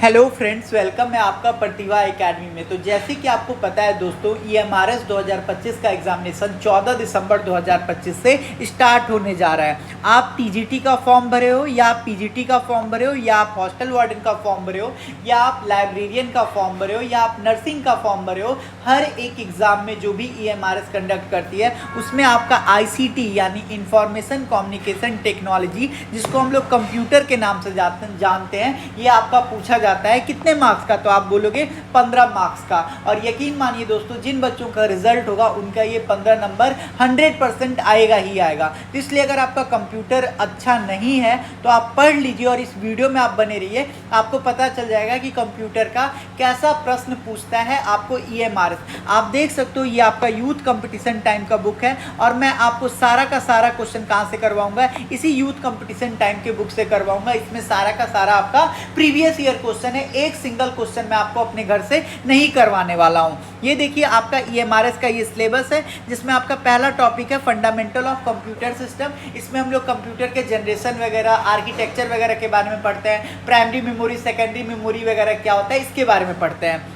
Hello friends, welcome है आपका प्रतिभा academy में। तो जैसे कि आपको पता है दोस्तों, EMRS 2025 का एग्जामिनेशन 14 दिसंबर 2025 से स्टार्ट होने जा रहा है। आप TGT का फॉर्म भरे हो या आप PGT का फॉर्म भरे हो या आप हॉस्टल वार्डन का फॉर्म भरे हो या आप लाइब्रेरियन का फॉर्म भरे हो या आप नर्सिंग का फॉर्म भरे हो, हर एक एग्ज़ाम में जो भी EMRS कंडक्ट करती है उसमें आपका ICT यानी इंफॉर्मेशन कम्युनिकेशन टेक्नोलॉजी, जिसको हम लोग कंप्यूटर के नाम से जानते हैं, ये आपका पूछा जाता है। कितने मार्क्स का? तो आप बोलोगे 15 मार्क्स का। और यकीन मानिए दोस्तों, जिन बच्चों का रिजल्ट होगा उनका ये 15 नंबर 100% आएगा ही आएगा। तो इसलिए अगर आपका कंप्यूटर अच्छा नहीं है तो आप पढ़ लीजिए और इस वीडियो में आप बने रहिए। आपको पता चल जाएगा कि कंप्यूटर का कैसा प्रश्न पूछता है आपको EMRS। आप देख सकते हो, ये आपका यूथ कंपटीशन टाइम का बुक है और मैं आपको सारा का सारा क्वेश्चन कहाँ से करवाऊंगा? इसी यूथ कंपटीशन टाइम के बुक से करवाऊंगा। इसमें सारा का सारा आपका प्रीवियस ईयर क्वेश्चन है। एक सिंगल क्वेश्चन मैं आपको अपने घर से नहीं करवाने वाला हूं। ये देखिए, आपका EMRS का ये सिलेबस है, जिसमें आपका पहला टॉपिक है फंडामेंटल ऑफ कंप्यूटर सिस्टम। इसमें हम लोग कंप्यूटर के जनरेशन वगैरह, आर्किटेक्चर वगैरह के बारे में पढ़ते हैं। प्राइमरी मेमोरी, सेकेंडरी मेमोरी वगैरह क्या होता है, इसके बारे में पढ़ते हैं।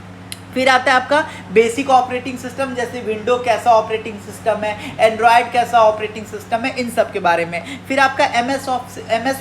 फिर आता है आपका बेसिक ऑपरेटिंग सिस्टम, जैसे विंडो कैसा ऑपरेटिंग सिस्टम है, एंड्रॉयड कैसा ऑपरेटिंग सिस्टम है, इन सब के बारे में। फिर आपका MS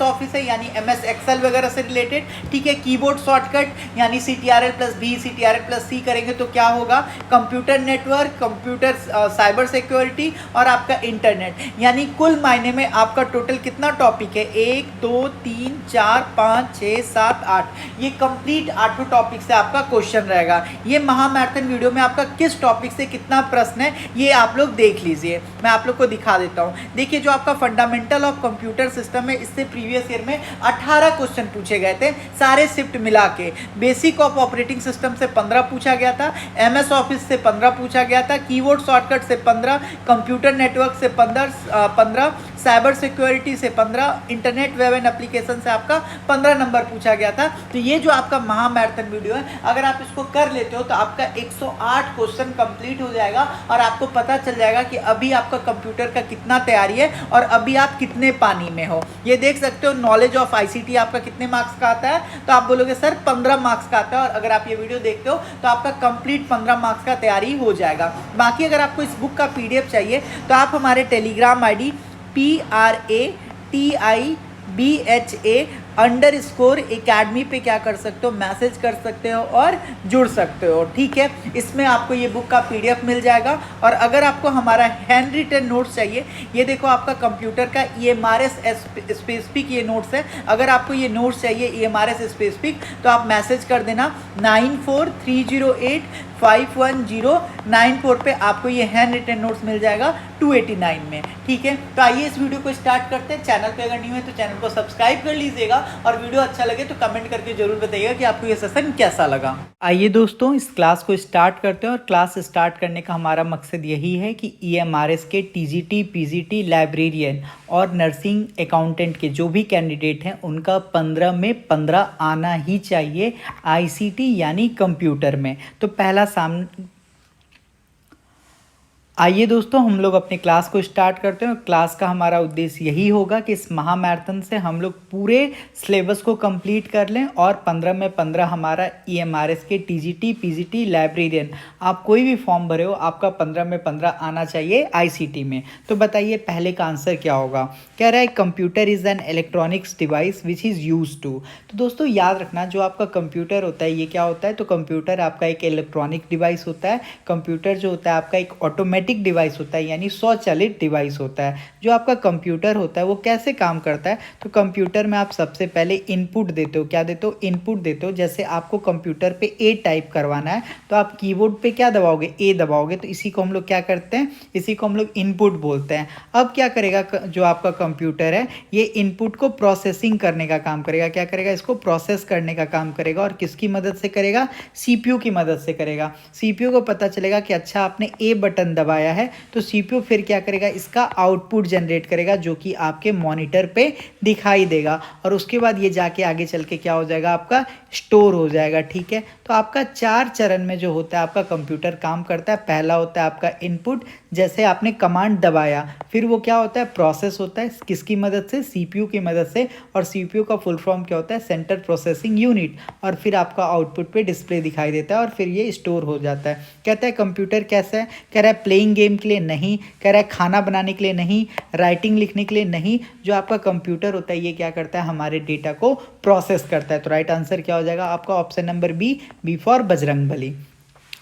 ऑफिस है, यानी MS एक्सेल वगैरह से रिलेटेड। ठीक है, कीबोर्ड शॉर्टकट यानी CTRL+V, CTRL+C करेंगे तो क्या होगा? Computer network, computer cyber security और आपका इंटरनेट। यानी कुल मायने में आपका टोटल कितना टॉपिक है? 1 2 3 4 5 6 7 8। ये कंप्लीट 8 टॉपिक से आपका क्वेश्चन रहेगा। ये महामैराथन वीडियो में आपका किस टॉपिक से कितना प्रश्न है ये आप लोग देख लीजिए। मैं आप लोग को दिखा देता हूं। देखिए, जो आपका फंडामेंटल ऑफ कंप्यूटर सिस्टम है, इससे प्रीवियस ईयर में 18 क्वेश्चन पूछे गए थे, सारे शिफ्ट मिला के। बेसिक ऑफ ऑपरेटिंग सिस्टम से 15 पूछा गया था, MS ऑफिस से 15 पूछा गया था, कीबोर्ड शॉर्टकट से 15, कंप्यूटर नेटवर्क से 15, साइबर सिक्योरिटी से 15, इंटरनेट वेब एंड एप्लीकेशन से आपका 15 नंबर पूछा गया था। तो ये जो आपका महामैराथन वीडियो है, अगर आप इसको कर लेते हो तो आपका 108 क्वेश्चन कंप्लीट हो जाएगा और आपको पता चल जाएगा कि अभी आपका कंप्यूटर का कितना तैयारी है और अभी आप कितने पानी में हो। ये देख सकते हो, नॉलेज ऑफ ICT आपका कितने मार्क्स का आता है? तो आप बोलोगे सर 15 मार्क्स का आता है। और अगर आप ये वीडियो देखते हो तो आपका कंप्लीट 15 मार्क्स का तैयारी हो जाएगा। बाकी अगर आपको इस बुक का PDF चाहिए तो आप हमारे टेलीग्राम ID PRATIBHA_academy पे क्या कर सकते हो? मैसेज कर सकते हो और जुड़ सकते हो। ठीक है, इसमें आपको ये बुक का PDF मिल जाएगा। और अगर आपको हमारा हैंड रिटन नोट्स चाहिए, ये देखो आपका कंप्यूटर का EMRS स्पेसिफिक ये नोट्स है। अगर आपको ये नोट्स चाहिए EMRS स्पेसिफिक तो आप मैसेज कर देना 9430851094 पे। आपको ये हैंड रिटन नोट्स मिल जाएगा 289 में। ठीक है, तो आइए इस वीडियो को स्टार्ट करते हैं। चैनल पे अगर नहीं है तो चैनल को सब्सक्राइब कर लीजिएगा और वीडियो अच्छा लगे तो कमेंट करके जरूर बताइएगा कि आपको ये सेशन कैसा लगा। आइए दोस्तों, इस क्लास को स्टार्ट करते हैं। और क्लास स्टार्ट करने का हमारा मकसद यही है कि EMRS के TGT, PGT, लाइब्रेरियन और नर्सिंग अकाउंटेंट के जो भी कैंडिडेट हैं उनका 15 में 15 आना ही चाहिए ICT यानी कंप्यूटर में। तो पहला आइए दोस्तों, हम लोग अपने क्लास को स्टार्ट करते हैं। और क्लास का हमारा उद्देश्य यही होगा कि इस महामैराथन से हम लोग पूरे सिलेबस को कंप्लीट कर लें और 15 में 15 हमारा EMRS के TGT, PGT, लाइब्रेरियन, आप कोई भी फॉर्म भरे हो, आपका 15 में 15 आना चाहिए ICT में। तो बताइए पहले का आंसर क्या होगा? कह रहा है computer is an electronics device which is use to. तो दोस्तों याद रखना, जो आपका कंप्यूटर होता है ये क्या होता है? तो कंप्यूटर आपका एक इलेक्ट्रॉनिक डिवाइस होता है। कंप्यूटर जो होता है आपका एक ऑटोमेटिक डिवाइस होता है, यानी स्वचालित डिवाइस होता है। जो आपका कंप्यूटर होता है वो कैसे काम करता है? तो कंप्यूटर में आप सबसे पहले इनपुट देते हो। क्या देते हो? इनपुट देते हो। जैसे आपको कंप्यूटर पे A टाइप करवाना है तो आप कीबोर्ड पे क्या दबाओगे? A दबाओगे। तो इसी को हम लोग क्या करते हैं? इसी को हम लोग इनपुट बोलते हैं। अब क्या करेगा जो आपका कंप्यूटर है, ये इनपुट को प्रोसेसिंग करने का काम करेगा। क्या करेगा? इसको प्रोसेस करने का काम करेगा। और किसकी मदद से करेगा? CPU की मदद से करेगा। CPU को पता चलेगा कि अच्छा आपने A बटन दबाया दबाया है तो CPU फिर क्या करेगा, इसका आउटपुट जनरेट करेगा जो कि आपके मॉनिटर पे दिखाई देगा और उसके बाद ये जाके आगे चल के क्या हो जाएगा, आपका स्टोर हो जाएगा। ठीक है, तो आपका 4 चरण में जो होता है आपका कंप्यूटर काम करता है। पहला होता है आपका इनपुट, जैसे आपने कमांड दबाया, फिर वो क्या होता है, प्रोसेस होता है। किसकी मदद से, CPU की मदद से, और CPU का फुल फॉर्म क्या होता है, सेंट्रल प्रोसेसिंग यूनिट, और फिर आपका आउटपुट पे डिस्प्ले दिखाई देता है और फिर ये स्टोर हो जाता है। कहता है कंप्यूटर कैसा है, कह रहा है प्लेइंग गेम के लिए नहीं, कह रहा है खाना बनाने के लिए नहीं, राइटिंग लिखने के लिए नहीं। जो आपका कंप्यूटर होता है ये क्या करता है, हमारे डेटा को प्रोसेस करता है। तो राइट आंसर क्या हो जाएगा आपका, option number B for Bajrangbali.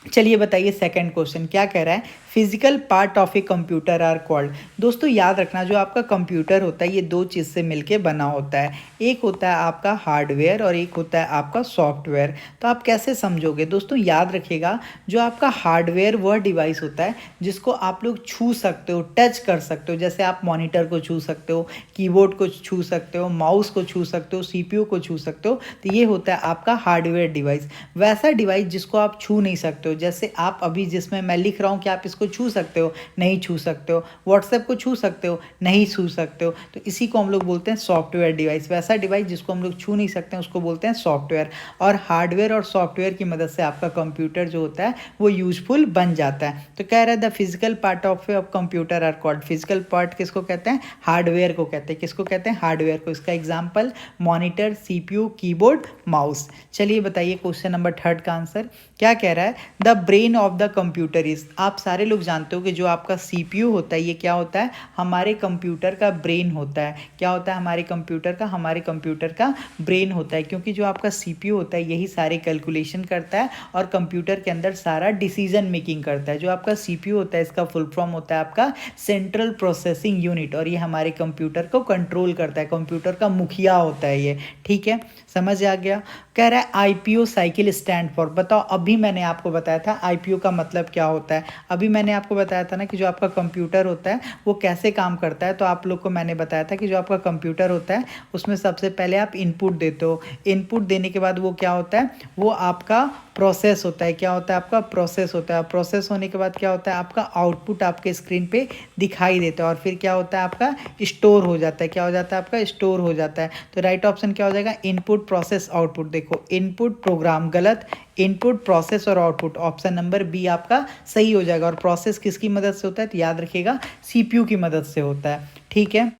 चलिए बताइए सेकंड क्वेश्चन क्या कह रहा है, physical part of a computer are called. दोस्तों याद रखना, जो आपका कंप्यूटर होता है ये दो चीज़ से मिलके बना होता है, एक होता है आपका हार्डवेयर और एक होता है आपका सॉफ्टवेयर। तो आप कैसे समझोगे दोस्तों, याद रखिएगा, जो आपका हार्डवेयर वह डिवाइस होता है जिसको आप लोग छू सकते हो, टच कर सकते हो। जैसे आप मॉनिटर को छू सकते हो, कीबोर्ड को छू सकते हो, माउस को छू सकते हो, CPU को छू सकते हो, तो ये होता है आपका हार्डवेयर डिवाइस। वैसा डिवाइस जिसको आप छू नहीं सकते हो, जैसे आप अभी जिसमें मैं लिख रहा हूँ, क्या आप इसको छू सकते हो, नहीं छू सकते हो। व्हाट्सएप को छू सकते हो, नहीं छू सकते हो। तो इसी को हम लोग बोलते हैं सॉफ्टवेयर डिवाइस। वैसा डिवाइस जिसको हम लोग छू नहीं सकते हैं उसको बोलते हैं सॉफ्टवेयर। और हार्डवेयर और सॉफ्टवेयर की मदद से आपका कंप्यूटर जो होता है वो यूजफुल बन जाता है। तो कह रहा है the physical part of computer are called, physical part किसको कहते हैं, हार्डवेयर को कहते हैं। किसको कहते हैं, हार्डवेयर को। इसका example monitor, CPU, keyboard, mouse. चलिए बताइए क्वेश्चन नंबर 3 का आंसर क्या कह रहा है, the brain of the computer is. आप सारे लोग जानते हो कि जो आपका CPU होता है ये क्या होता है, हमारे कंप्यूटर का ब्रेन होता है। क्या होता है हमारे कंप्यूटर का, हमारे कंप्यूटर का ब्रेन होता है, क्योंकि जो आपका CPU होता है यही सारे कैलकुलेशन करता है और कंप्यूटर के अंदर सारा डिसीजन मेकिंग करता है। जो आपका CPU होता है इसका फुल फॉर्म होता है आपका सेंट्रल प्रोसेसिंग यूनिट, और ये हमारे कंप्यूटर को कंट्रोल करता है, कंप्यूटर का मुखिया होता है ये। ठीक है, समझ आ गया। कह रहा है IPO साइकिल स्टैंड फॉर। बताओ, अभी मैंने आपको बताया था IPO का मतलब क्या होता है। अभी मैंने आपको बताया था ना कि जो आपका कंप्यूटर होता है वो कैसे काम करता है। तो आप लोग को मैंने बताया था कि जो आपका कंप्यूटर होता है उसमें सबसे पहले आप इनपुट देते हो, इनपुट देने के बाद वो क्या होता है, वो आपका प्रोसेस होता है। क्या होता है, आपका प्रोसेस होता है। प्रोसेस होने के बाद क्या होता है, आपका आउटपुट आपके स्क्रीन पे दिखाई देता है और फिर क्या होता है, आपका स्टोर हो जाता है। क्या हो जाता है, आपका स्टोर हो जाता है। तो राइट ऑप्शन क्या हो जाएगा, इनपुट, प्रोसेस, आउटपुट। देखो इनपुट प्रोग्राम गलत, इनपुट, प्रोसेस और आउटपुट, ऑप्शन नंबर बी आपका सही हो जाएगा। और प्रोसेस किसकी मदद से होता है, तो याद रखिएगा CPU की मदद से होता है। ठीक है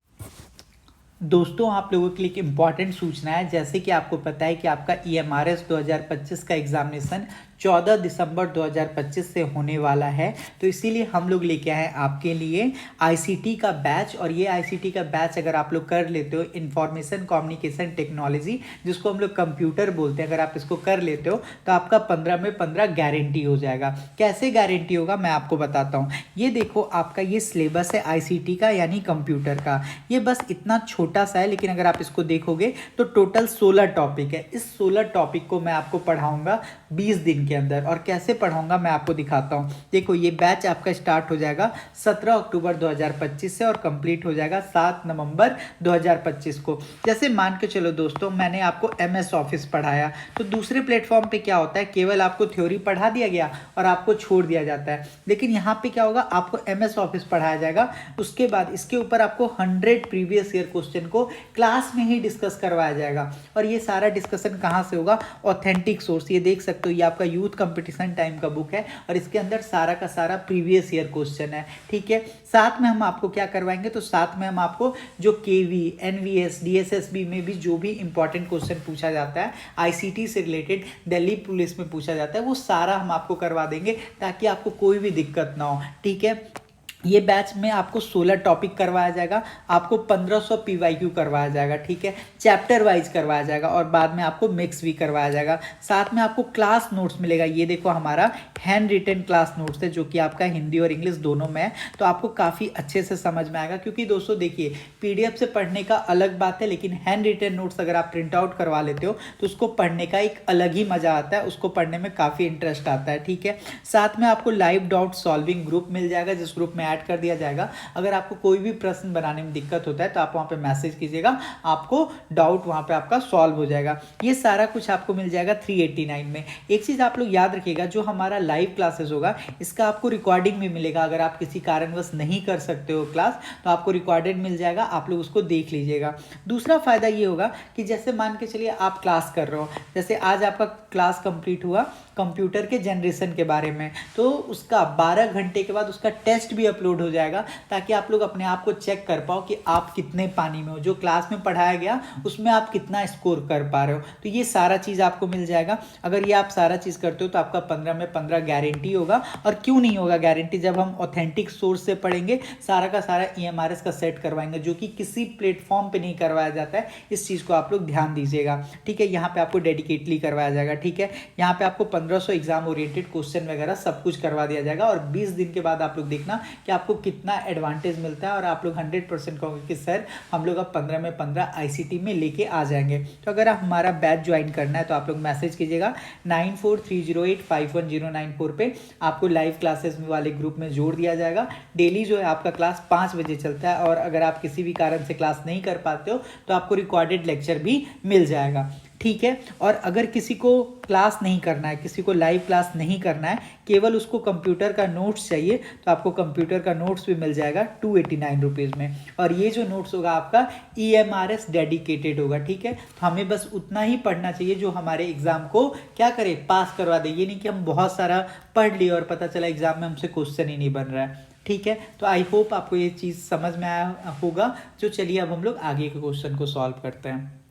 दोस्तों, आप लोगों के लिए एक इम्पॉर्टेंट सूचना है। जैसे कि आपको पता है कि आपका EMRS 2025 का एग्जामिनेशन 14 दिसंबर 2025 से होने वाला है, तो इसीलिए हम लोग लेके आए आपके लिए ICT का बैच। और ये ICT का बैच अगर आप लोग कर लेते हो, इंफॉर्मेशन कम्युनिकेशन टेक्नोलॉजी, जिसको हम लोग कंप्यूटर बोलते हैं, अगर आप इसको कर लेते हो तो आपका 15 में 15 गारंटी हो जाएगा। कैसे गारंटी होगा मैं आपको बताता हूँ। ये देखो, आपका ये सिलेबस है ICT का, यानी कंप्यूटर का। ये बस इतना छोटा सा है, लेकिन अगर आप इसको देखोगे तो टोटल 16 टॉपिक है। इस 16 टॉपिक को मैं आपको पढ़ाऊंगा 20 दिन के अंदर। और कैसे पढ़ाऊंगा मैं आपको दिखाता हूं। देखो, ये बैच आपका स्टार्ट हो जाएगा 17 अक्टूबर 2025 से और कंप्लीट हो जाएगा 7 नवंबर 2025 को। जैसे मान के चलो दोस्तों, मैंने आपको MS ऑफिस पढ़ाया, तो दूसरे प्लेटफॉर्म पे क्या होता है, केवल आपको थ्योरी पढ़ा दिया गया और आपको छोड़ दिया जाता है। लेकिन यहाँ पे क्या होगा, आपको MS ऑफिस पढ़ाया जाएगा, उसके बाद इसके ऊपर आपको 100 प्रीवियस ईयर क्वेश्चन को क्लास में ही डिस्कस करवाया जाएगा। और ये सारा डिस्कशन कहाँ से होगा, ऑथेंटिक सोर्स। ये देख सकते हो, ये आपका यूथ कंपटीशन टाइम का बुक है और इसके अंदर सारा का सारा प्रीवियस ईयर क्वेश्चन है। ठीक है, साथ में हम आपको क्या करवाएंगे, तो साथ में हम आपको जो KV, NVS, DSSB में भी जो भी इंपॉर्टेंट क्वेश्चन पूछा जाता है, ICT से रिलेटेड, दिल्ली पुलिस में पूछा जाता है, वो सारा हम आपको करवा देंगे ताकि आपको कोई भी दिक्कत ना हो। ठीक है, ये बैच में आपको 16 टॉपिक करवाया जाएगा, आपको 1500 PYQ करवाया जाएगा। ठीक है, चैप्टर वाइज करवाया जाएगा और बाद में आपको मिक्स भी करवाया जाएगा। साथ में आपको क्लास नोट्स मिलेगा। ये देखो, हमारा हैंड रिटन क्लास नोट्स है, जो कि आपका हिंदी और इंग्लिश दोनों में है, तो आपको काफ़ी अच्छे से समझ में आएगा। क्योंकि दोस्तों देखिए, PDF से पढ़ने का अलग बात है, लेकिन हैंड रिटन नोट्स अगर आप प्रिंट आउट करवा लेते हो तो उसको पढ़ने का एक अलग ही मज़ा आता है, उसको पढ़ने में काफ़ी इंटरेस्ट आता है। ठीक है, साथ में आपको लाइव डाउट सॉल्विंग ग्रुप मिल जाएगा, जिस ग्रुप में ऐड कर दिया जाएगा। अगर आपको कोई भी प्रश्न बनाने में दिक्कत होता है तो आप वहाँ पे मैसेज कीजिएगा, आपको डाउट वहाँ पे आपका सॉल्व हो जाएगा। ये सारा कुछ आपको मिल जाएगा 389 में। एक चीज़ आप लोग याद रखिएगा, जो हमारा लाइव क्लासेस होगा इसका आपको रिकॉर्डिंग भी मिलेगा। अगर आप किसी कारणवश नहीं कर सकते हो क्लास तो आपको रिकॉर्डेड मिल जाएगा, आप लोग उसको देख लीजिएगा। दूसरा फ़ायदा ये होगा कि जैसे मान के चलिए आप क्लास कर रहे हो, जैसे आज आपका क्लास कंप्लीट हुआ कंप्यूटर के जनरेशन के बारे में, तो उसका 12 घंटे के बाद उसका टेस्ट भी अपलोड हो जाएगा, ताकि आप लोग अपने आप को चेक कर पाओ कि आप कितने पानी में हो, जो क्लास में पढ़ाया गया उसमें आप कितना स्कोर कर पा रहे हो। तो ये सारा चीज़ आपको मिल जाएगा। अगर ये आप सारा चीज़ करते हो तो आपका 15 में 15 गारंटी होगा। और क्यों नहीं होगा गारंटी, जब हम ऑथेंटिक सोर्स से पढ़ेंगे, सारा का सारा EMRS का सेट करवाएंगे, जो कि किसी प्लेटफॉर्म पे नहीं करवाया जाता है। इस चीज़ को आप लोग ध्यान दीजिएगा, ठीक है। यहाँ पे आपको डेडिकेटली करवाया जाएगा, ठीक है। यहाँ पे आपको 1500 एग्जाम ओरिएंटेड क्वेश्चन वगैरह सब कुछ करवा दिया जाएगा। और 20 दिन के बाद आप लोग देखना कि आपको कितना एडवांटेज मिलता है, और आप लोग 100% कहोगे कि सर हम लोग अब 15 में 15 ICT में लेके आ जाएंगे। तो अगर आप हमारा बैच ज्वाइन करना है तो आप लोग मैसेज कीजिएगा 9430851094 पे, आपको लाइव क्लासेस वाले ग्रुप में जोड़ दिया जाएगा। डेली जो है आपका क्लास 5 बजे चलता है, और अगर आप किसी भी कारण से क्लास नहीं कर पाते हो तो आपको रिकॉर्डेड लेक्चर भी मिल जाएगा, ठीक है। और अगर किसी को क्लास नहीं करना है, किसी को लाइव क्लास नहीं करना है, केवल उसको कंप्यूटर का नोट्स चाहिए, तो आपको कंप्यूटर का नोट्स भी मिल जाएगा 289 रुपीज़ में। और ये जो नोट्स होगा आपका EMRS डेडिकेटेड होगा, ठीक है। तो हमें बस उतना ही पढ़ना चाहिए जो हमारे एग्जाम को क्या करे, पास करवा दे। ये नहीं कि हम बहुत सारा पढ़ लिए और पता चला एग्जाम में हमसे क्वेश्चन ही नहीं बन रहा है, ठीक है। तो आई होप आपको ये चीज़ समझ में आया होगा। जो चलिए अब हम लोग आगे के क्वेश्चन को सॉल्व करते हैं।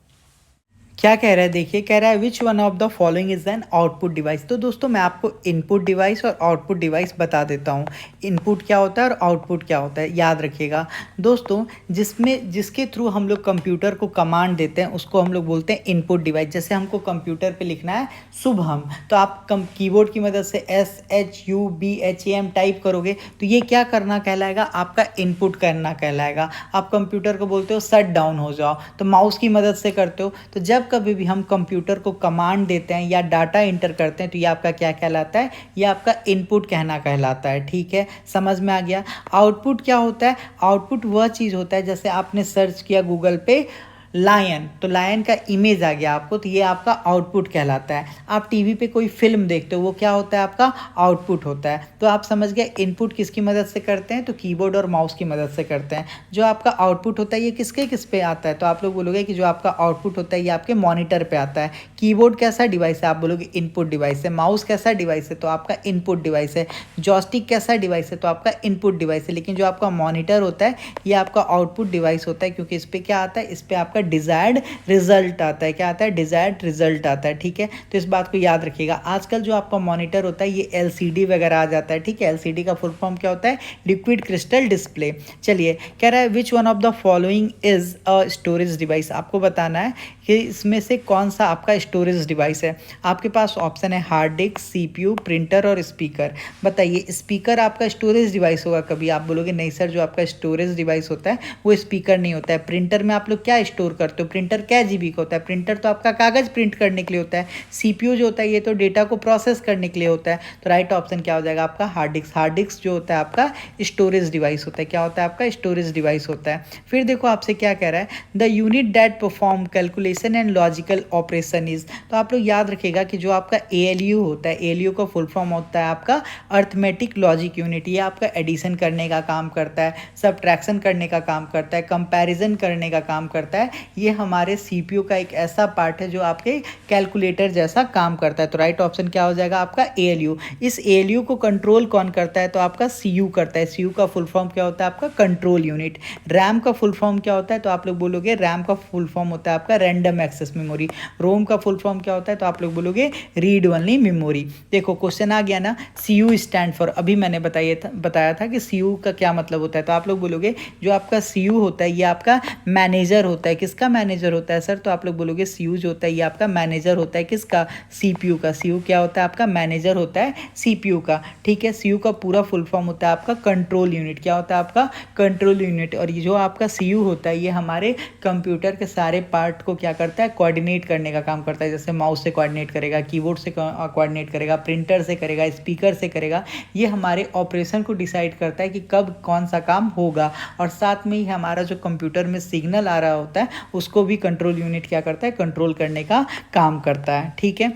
क्या कह रहा है, देखिए कह रहा है which one of the following is an output device. तो दोस्तों मैं आपको इनपुट डिवाइस और आउटपुट डिवाइस बता देता हूँ। इनपुट क्या होता है और आउटपुट क्या होता है, याद रखिएगा दोस्तों। जिसके थ्रू हम लोग कंप्यूटर को कमांड देते हैं उसको हम लोग बोलते हैं इनपुट डिवाइस। जैसे हमको कंप्यूटर पे लिखना है शुभम, तो आप कीबोर्ड की मदद से SHUBHAM टाइप करोगे, तो ये क्या करना कहलाएगा, आपका इनपुट करना कहलाएगा। आप कंप्यूटर को बोलते हो शट डाउन हो जाओ, तो माउस की मदद से करते हो। तो जब कभी भी हम कंप्यूटर को कमांड देते हैं या डाटा इंटर करते हैं तो ये आपका क्या कहलाता है, ये आपका इनपुट कहना कहलाता है, ठीक है। समझ में आ गया। आउटपुट क्या होता है, आउटपुट वह चीज़ होता है जैसे आपने सर्च किया गूगल पे लायन, तो लायन का इमेज आ गया आपको, तो ये आपका आउटपुट कहलाता है। आप टीवी पे कोई फिल्म देखते हो, वो क्या होता है, आपका आउटपुट होता है। तो आप समझ गए इनपुट किसकी मदद से करते हैं, तो कीबोर्ड और माउस की मदद से करते हैं। जो आपका आउटपुट होता है ये किस पे आता है, तो आप लोग बोलोगे कि जो आपका आउटपुट होता है ये आपके मॉनिटर पे आता है। कीबोर्ड कैसा डिवाइस है, आप बोलोगे इनपुट डिवाइस है। माउस कैसा डिवाइस है, तो आपका इनपुट डिवाइस है। जॉयस्टिक कैसा डिवाइस है, तो आपका इनपुट डिवाइस है। लेकिन जो आपका मॉनिटर होता है ये आपका आउटपुट डिवाइस होता है, क्योंकि इस पर क्या आता है, इस पर आपका डिजायर्ड रिजल्ट आता है। क्या आता है, डिजायर्ड रिजल्ट आता है, ठीक है। तो इस बात को याद रखिएगा। आजकल जो आपका मॉनिटर होता है ये LCD वगैरह आ जाता है, ठीक है। LCD का फुल फॉर्म क्या होता है, लिक्विड क्रिस्टल डिस्प्ले। चलिए कह रहा है which one of the following is a storage device. आपको बताना है कि इसमें से कौन सा आपका स्टोरेज डिवाइस है। आपके पास ऑप्शन है हार्ड डिस्क, CPU, प्रिंटर और स्पीकर। बताइए स्पीकर आपका स्टोरेज डिवाइस होगा कभी, आप बोलोगे नहीं सर जो आपका स्टोरेज डिवाइस होता है वो स्पीकर नहीं होता है। प्रिंटर में आप लोग क्या स्टोर करते हो, प्रिंटर क्या GB का होता है, प्रिंटर तो आपका कागज़ प्रिंट करने के लिए होता है। CPU जो होता है ये तो डेटा को प्रोसेस करने के लिए होता है। तो राइट ऑप्शन क्या हो जाएगा आपका हार्ड डिस्क। हार्ड डिस्क जो होता है आपका स्टोरेज डिवाइस होता है। क्या होता है आपका स्टोरेज डिवाइस होता है। फिर देखो आपसे क्या कह रहा है, the unit that perform calculation and logical operation is. तो आप लोग याद रखिएगा कि जो आपका ALU होता है, ALU का फुल फॉर्म होता है आपका अर्थमेटिक लॉजिक यूनिट। ये आपका एडिशन करने का काम करता है, सब्ट्रैक्शन करने का काम करता है, कंपैरिजन करने का काम करता है। ये हमारे CPU का एक ऐसा पार्ट है जो आपके कैलकुलेटर जैसा काम करता है। तो राइट ऑप्शन क्या हो जाएगा आपका ALU। इस ALU को कंट्रोल कौन करता है, तो आपका CU करता है। CU का फुल फॉर्म क्या होता है आपका कंट्रोल यूनिट। रैम का फुल फॉर्म क्या होता है, तो आप लोग बोलोगे रैम का फुल फॉर्म होता है आपका रैंडम एक्सेस मेमोरी। रोम का फुल फॉर्म क्या होता है, तो आप लोग बोलोगे रीड ओनली मेमोरी। देखो क्वेश्चन आ गया ना, CU स्टैंड फॉर, अभी मैंने बताया था कि CU का क्या मतलब होता है। तो आप लोग बोलोगे जो आपका CU होता है ये आपका मैनेजर होता है। किसका मैनेजर होता है सर? तो आप लोग बोलोगे सीयू जो होता है ये आपका मैनेजर होता है किसका? सीपीयू का। सीयू क्या होता है आपका? मैनेजर होता है सीपीयू का, ठीक है। सीयू का पूरा फुल फॉर्म होता है आपका कंट्रोल यूनिट। क्या होता है आपका? Control unit. और ये जो आपका सीयू होता है ये हमारे कंप्यूटर के सारे पार्ट को क्या करता है? कोऑर्डिनेट करने का काम करता है। जैसे माउस से कोऑर्डिनेट करेगा, कीबोर्ड से कोऑर्डिनेट करेगा, प्रिंटर से करेगा, स्पीकर से करेगा। ये हमारे ऑपरेशन को डिसाइड करता है कि कब कौन सा काम होगा। और साथ में ही हमारा जो कंप्यूटर में सिग्नल आ रहा होता है उसको भी कंट्रोल यूनिट क्या करता है? कंट्रोल करने का काम करता है, ठीक है।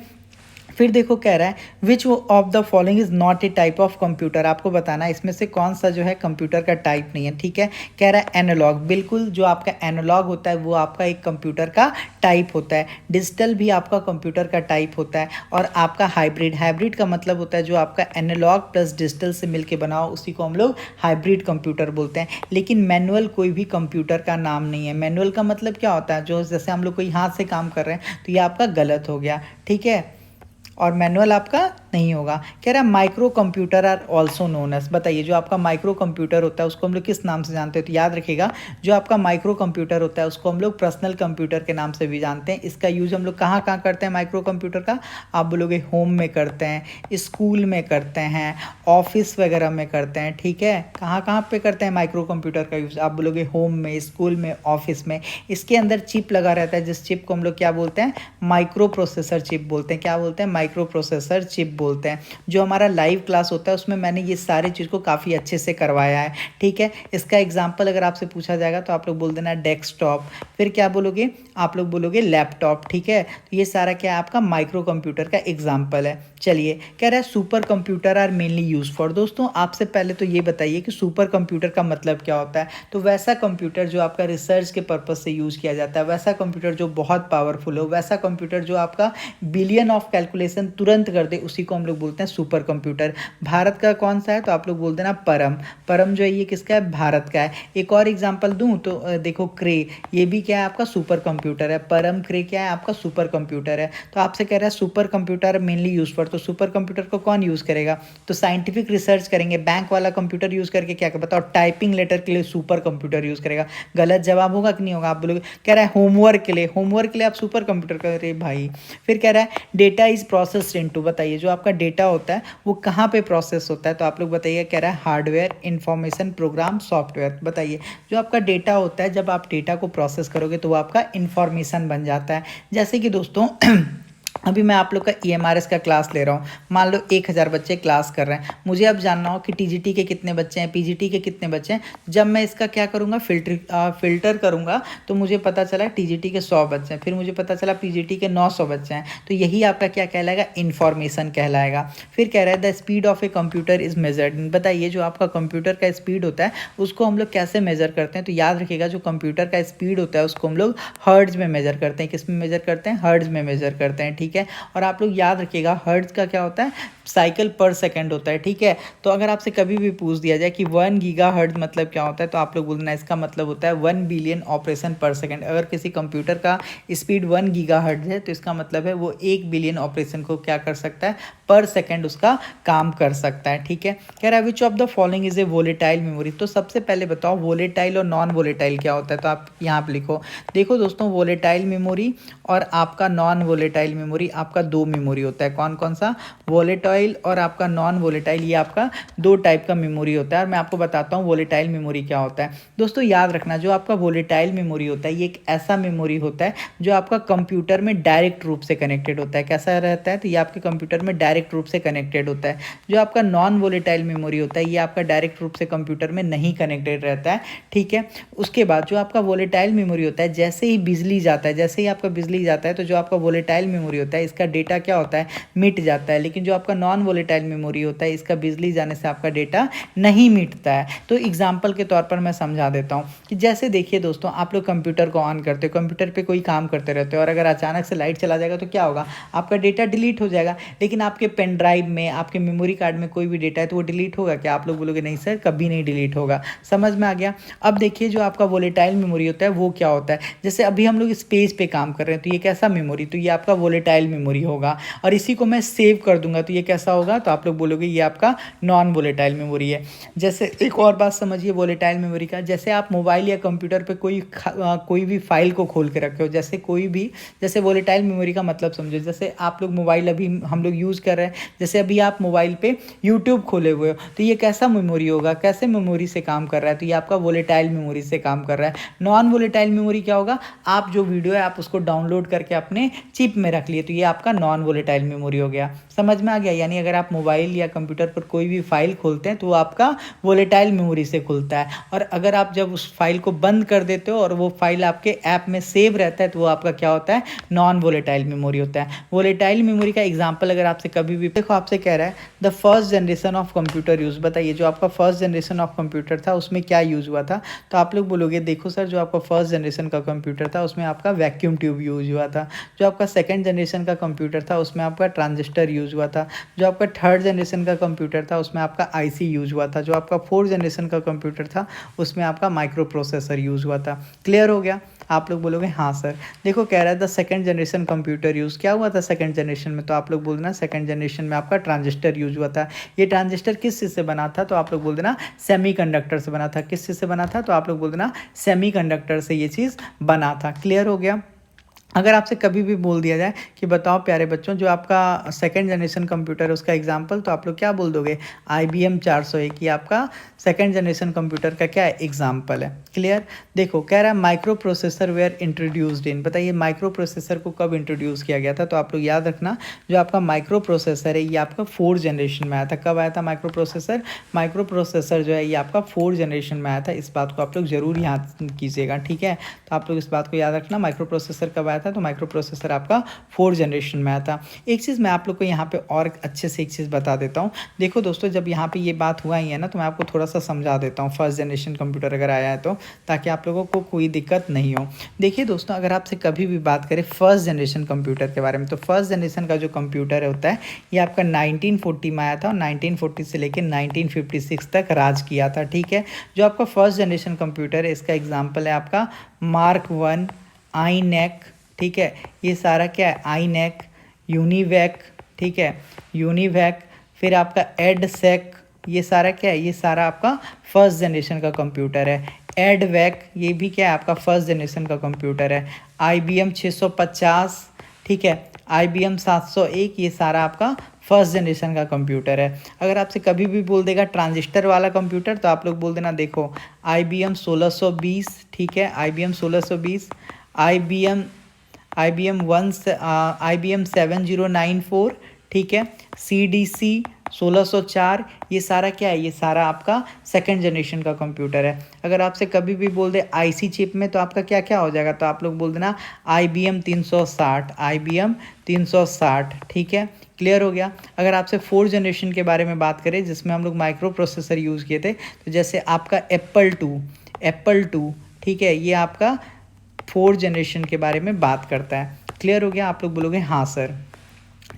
फिर देखो कह रहा है which of the following is not a type of computer. आपको बताना है इसमें से कौन सा जो है कंप्यूटर का टाइप नहीं है, ठीक है। कह रहा है एनालॉग। बिल्कुल, जो आपका एनालॉग होता है वो आपका एक कंप्यूटर का टाइप होता है। डिजिटल भी आपका कंप्यूटर का टाइप होता है। और आपका हाइब्रिड। हाइब्रिड का मतलब होता है जो आपका एनालॉग प्लस डिजिटल से मिलकर बना हो उसी को हम लोग हाइब्रिड कंप्यूटर बोलते हैं। लेकिन मैनुअल कोई भी कंप्यूटर का नाम नहीं है। मैनुअल का मतलब क्या होता है? जो जैसे हम लोग कोई हाथ से काम कर रहे हैं तो ये आपका गलत हो गया, ठीक है। और मैनुअल आपका नहीं होगा। कह रहा है microcomputer are also known as. बताइए जो आपका माइक्रो कंप्यूटर होता है उसको हम लोग किस नाम से जानते हैं? तो याद रखिएगा जो आपका माइक्रो कंप्यूटर होता है उसको हम लोग पर्सनल कंप्यूटर के नाम से भी जानते हैं। इसका यूज हम लोग कहाँ कहाँ करते हैं माइक्रो कंप्यूटर का? आप बोलोगे होम में करते हैं, स्कूल में करते हैं, ऑफिस वगैरह में करते हैं, ठीक है। कहाँ कहाँ पे करते हैं माइक्रो कंप्यूटर का यूज़? आप बोलोगे होम में, स्कूल में, ऑफिस में। इसके अंदर चिप लगा रहता है जिस चिप को हम लोग क्या बोलते हैं? माइक्रो प्रोसेसर चिप बोलते हैं। क्या बोलते हैं? माइक्रो प्रोसेसर चिप बोलते हैं। जो हमारा लाइव क्लास होता है उसमें मैंने ये सारी चीज़ को काफ़ी अच्छे से करवाया है, ठीक है। इसका एग्जाम्पल अगर आपसे पूछा जाएगा तो आप लोग बोल देना डेस्कटॉप। फिर क्या बोलोगे? आप लोग बोलोगे लैपटॉप, ठीक है। तो ये सारा क्या है? आपका माइक्रो कंप्यूटर का एग्जाम्पल है। चलिए कह रहा है supercomputer are mainly use for. दोस्तों आपसे पहले तो ये बताइए कि सुपर कंप्यूटर का मतलब क्या होता है? तो वैसा कंप्यूटर जो आपका रिसर्च के पर्पज से यूज़ किया जाता है, वैसा कंप्यूटर जो बहुत पावरफुल हो, वैसा कंप्यूटर जो आपका बिलियन ऑफ कैलकुलेशन तुरंत कर दे, उसी को हम लोग बोलते हैं सुपर कंप्यूटर। भारत का कौन सा है? तो आप लोग बोल देना परम। परम जो है ये किसका है? भारत का है। एक और एग्जांपल दूं तो देखो क्रे, ये भी क्या है? आपका सुपर कंप्यूटर है। परम क्रे क्या है? आपका सुपर कंप्यूटर है। तो आपसे कह रहा है super computer mainly use for. तो सुपर कंप्यूटर को कौन यूज़ करेगा? तो साइंटिफिक रिसर्च करेंगे। बैंक वाला कंप्यूटर यूज़ करके क्या कर बताओ? टाइपिंग लेटर के लिए सुपर कंप्यूटर यूज़ करेगा। गलत जवाब होगा कि नहीं होगा? आप बोलोगे। कह रहा है होमवर्क के लिए। होमवर्क के लिए आप सुपर कंप्यूटर करे भाई। फिर कह रहा है डेटा इज प्रोसेस्ड इनटू। बताइए जो आपका डेटा होता है वो कहाँ पे प्रोसेस होता है? तो आप लोग बताइए। कह रहा है हार्डवेयर, इंफॉर्मेशन, प्रोग्राम, सॉफ्टवेयर। बताइए जो आपका डेटा होता है जब आप डेटा को प्रोसेस करोगे तो वो आपका इंफॉर्मेशन बन जाता है। जैसे कि दोस्तों अभी मैं आप लोग का EMRS का क्लास ले रहा हूँ। मान लो 1000 बच्चे क्लास कर रहे हैं। मुझे अब जानना हो कि TGT के कितने बच्चे हैं, PGT के कितने बच्चे हैं। जब मैं इसका क्या करूँगा? फिल्टर करूँगा तो मुझे पता चला TGT के 100 बच्चे हैं। फिर मुझे पता चला PGT के 900 बच्चे हैं। तो यही आपका क्या कहलाएगा? इन्फॉर्मेशन कहलाएगा। फिर कह रहा है the speed of a computer is measured. बताइए जो आपका कंप्यूटर का स्पीड होता है उसको हम लोग कैसे मेजर करते हैं? तो याद रखिएगा जो कंप्यूटर का स्पीड होता है उसको हम लोग हर्ट्ज में मेजर करते हैं। किस में मेजर करते हैं? हर्ट्ज में मेजर करते हैं, ठीक है। और आप लोग याद रखिएगा हर्ट्ज का क्या होता है? साइकिल पर सेकंड होता है, ठीक है। तो अगर आपसे कभी भी पूछ दिया जाए कि 1 गीगाहर्ट्ज मतलब क्या होता है तो आप लोग बोलना इसका मतलब होता है 1 बिलियन ऑपरेशन पर सेकंड। अगर किसी कंप्यूटर का स्पीड 1 गीगाहर्ट्ज है तो इसका मतलब है वो 1 बिलियन ऑपरेशन को क्या कर सकता है? पर सेकंड उसका काम कर सकता है, ठीक है। कह रहा है which of the following is A volatile memory. तो सबसे पहले बताओ वोलेटाइल और नॉन वोलेटाइल क्या होता है? तो आप यहाँ पे लिखो। देखो दोस्तों वोलेटाइल मेमोरी और आपका नॉन वोलेटाइल मेमोरी आपका 2 मेमोरी होता है। कौन कौन सा? वोलेटाइल और आपका नॉन वोलेटाइल, ये आपका 2 टाइप का मेमोरी होता है। और मैं आपको बताता हूँ वोलेटाइल मेमोरी क्या होता है। दोस्तों याद रखना जो आपका वोलेटाइल मेमोरी होता है ये एक ऐसा मेमोरी होता है जो आपका कंप्यूटर में डायरेक्ट रूप से कनेक्टेड होता है। कैसा रहता है? तो ये आपके कंप्यूटर में डायरेक्ट रूप से कनेक्टेड होता है। जो आपका नॉन वोलेटाइल मेमोरी होता है ये आपका डायरेक्ट रूप से कंप्यूटर में नहीं कनेक्टेड रहता है, ठीक है। उसके बाद जो आपका वोलेटाइल मेमोरी होता है जैसे ही बिजली जाता है, जैसे ही आपका बिजली जाता है तो जो आपका वोलेटाइल मेमोरी होता है इसका डेटा क्या होता है? मिट जाता है। लेकिन जो आपका नॉन वोलेटाइल मेमोरी होता है इसका बिजली जाने से आपका डेटा नहीं मिटता है। तो एग्जाम्पल के तौर पर मैं समझा देता हूँ कि जैसे देखिए दोस्तों आप लोग कंप्यूटर को ऑन करते हो, कंप्यूटर पे कोई काम करते रहते हो और अगर अचानक से लाइट चला जाएगा तो क्या होगा? आपका डेटा डिलीट हो जाएगा। लेकिन आपके पेन ड्राइव में, आपके मेमोरी कार्ड में कोई भी डेटा है तो वो डिलीट होगा क्या? आप लोग बोलोगे नहीं सर, कभी नहीं डिलीट होगा। समझ में आ गया। अब देखिए जो आपका वोलेटाइल मेमोरी होता है वो क्या होता है। जैसे अभी हम लोग स्पेस पे काम कर रहे हैं तो ये कैसा मेमोरी, तो ये आपका वोलेटाइल मेमोरी होगा। और इसी को मैं सेव कर दूंगा तो ये कैसा होगा, तो आप लोग बोलोगे ये आपका नॉन वोलेटाइल मेमोरी है। जैसे एक और बात समझिए वोलेटाइल मेमोरी का, जैसे आप मोबाइल या कंप्यूटर पे कोई भी फाइल को खोल के रखे हो, जैसे कोई भी, जैसे वोलेटाइल मेमोरी का मतलब समझो, जैसे आप लोग मोबाइल अभी हम लोग यूज़ कर रहे हैं, जैसे अभी आप मोबाइल पे यूट्यूब खोले हुए हो तो ये कैसा मेमोरी होगा, कैसे मेमोरी से काम कर रहा है, तो ये आपका वोलेटाइल मेमोरी से काम कर रहा है। नॉन वोलेटाइल मेमोरी क्या होगा, आप जो वीडियो है आप उसको डाउनलोड करके अपने चिप में रख लिए तो ये आपका नॉन वोलेटाइल मेमोरी हो गया। समझ में आ गया। यानी अगर आप मोबाइल या कंप्यूटर पर कोई भी फाइल खोलते हैं तो वो आपका वोलेटाइल मेमोरी से खुलता है, और अगर आप जब उस फाइल को बंद कर देते हो और वो फाइल आपके ऐप में सेव रहता है तो वो आपका क्या होता है, नॉन वोलेटाइल मेमोरी होता है। वोलेटाइल मेमोरी का एग्जांपल अगर आपसे कभी भी, देखो आपसे कह रहा है the first generation of computer use, बताइए जो आपका फर्स्ट जनरेशन ऑफ कंप्यूटर था उसमें क्या यूज़ हुआ था, तो आप लोग बोलोगे देखो सर जो आपका फर्स्ट जनरेशन का कंप्यूटर था उसमें आपका वैक्यूम ट्यूब यूज हुआ था। जो आपका सेकंड जनरेशन का कंप्यूटर था उसमें आपका ट्रांजिस्टर यूज हुआ था। जो आपका थर्ड जनरेशन का कंप्यूटर था उसमें आपका आईसी यूज हुआ था। जो आपका फोर्थ जनरेशन का कंप्यूटर था उसमें आपका माइक्रो प्रोसेसर यूज हुआ था। क्लियर हो गया। आप लोग बोलोगे हाँ सर। देखो कह रहा है the second generation computer use, क्या हुआ था सेकंड जनरेशन में, तो आप लोग बोल देना सेकंड जनरेशन में आपका ट्रांजिस्टर यूज हुआ था। ये ट्रांजिस्टर किस चीज़ से बना था, तो आप लोग बोल देना सेमीकंडक्टर से बना था। किस चीज़ से बना था, तो आप लोग बोल देना सेमीकंडक्टर से ये चीज़ बना था। क्लियर हो गया। अगर आपसे कभी भी बोल दिया जाए कि बताओ प्यारे बच्चों जो आपका सेकंड जनरेशन कंप्यूटर है उसका एग्जांपल, तो आप लोग क्या बोल दोगे, IBM 401, ये आपका सेकंड जनरेशन कंप्यूटर का क्या है, एग्जांपल है। क्लियर। देखो कह रहा है microprocessor were introduced in, बताइए माइक्रो प्रोसेसर को कब इंट्रोड्यूस किया गया था, तो आप लोग याद रखना जो आपका माइक्रो प्रोसेसर है ये आपका फोर्थ जनरेशन में आया था। कब आया था माइक्रो प्रोसेसर, माइक्रो प्रोसेसर जो है ये आपका फोर्थ जनरेशन में आया था। इस बात को आप लोग जरूर याद कीजिएगा, ठीक है। तो आप लोग इस बात को याद रखना, माइक्रो प्रोसेसर कब आया था, तो माइक्रो प्रोसेसर आपका फोर्थ जनरेशन में आया था। एक चीज़ मैं आप लोग को यहाँ पे और अच्छे से एक चीज़ बता देता हूँ। देखो दोस्तों जब यहाँ पे ये बात हुआ ही है ना तो मैं आपको थोड़ा सा समझा देता हूँ, फर्स्ट जनरेशन कंप्यूटर अगर आया है तो, ताकि आप लोगों को कोई दिक्कत नहीं हो। देखिए दोस्तों अगर आपसे कभी भी बात करें फर्स्ट जनरेशन कंप्यूटर के बारे में, तो फर्स्ट जनरेशन का जो कंप्यूटर होता है ये आपका 1940 में आया था और 1940 से लेकर 1956 तक राज किया था, ठीक है। जो आपका फर्स्ट जनरेशन कंप्यूटर है इसका एग्जाम्पल है आपका मार्क 1, आईनेक, ठीक है। ये सारा क्या है, आईनेक, यूनिवैक, ठीक है, यूनिवैक, फिर आपका एडसेक, ये सारा क्या है, ये सारा आपका फर्स्ट जनरेशन का कंप्यूटर है। एडवैक ये भी क्या है आपका फर्स्ट जनरेशन का कंप्यूटर है। IBM 650, ठीक है, IBM 701, ये सारा आपका फर्स्ट जनरेशन का कंप्यूटर है। अगर आपसे कभी भी बोल देगा ट्रांजिस्टर वाला कंप्यूटर तो आप लोग बोल देना देखो IBM 1620, ठीक है, IBM 1620, IBM 7094, ठीक है, CDC 1604, ये सारा क्या है, ये सारा आपका सेकंड जनरेशन का कंप्यूटर है। अगर आपसे कभी भी बोल दे IC चिप में तो आपका क्या क्या हो जाएगा, तो आप लोग बोल देना IBM 360, IBM 360, ठीक है। क्लियर हो गया। अगर आपसे फोर्थ जनरेशन के बारे में बात करें जिसमें हम लोग माइक्रो प्रोसेसर यूज़ किए थे, तो जैसे आपका एप्पल टू, ठीक है, ये आपका फोर्थ जनरेशन के बारे में बात करता है। क्लियर हो गया। आप लोग बोलोगे हाँ सर,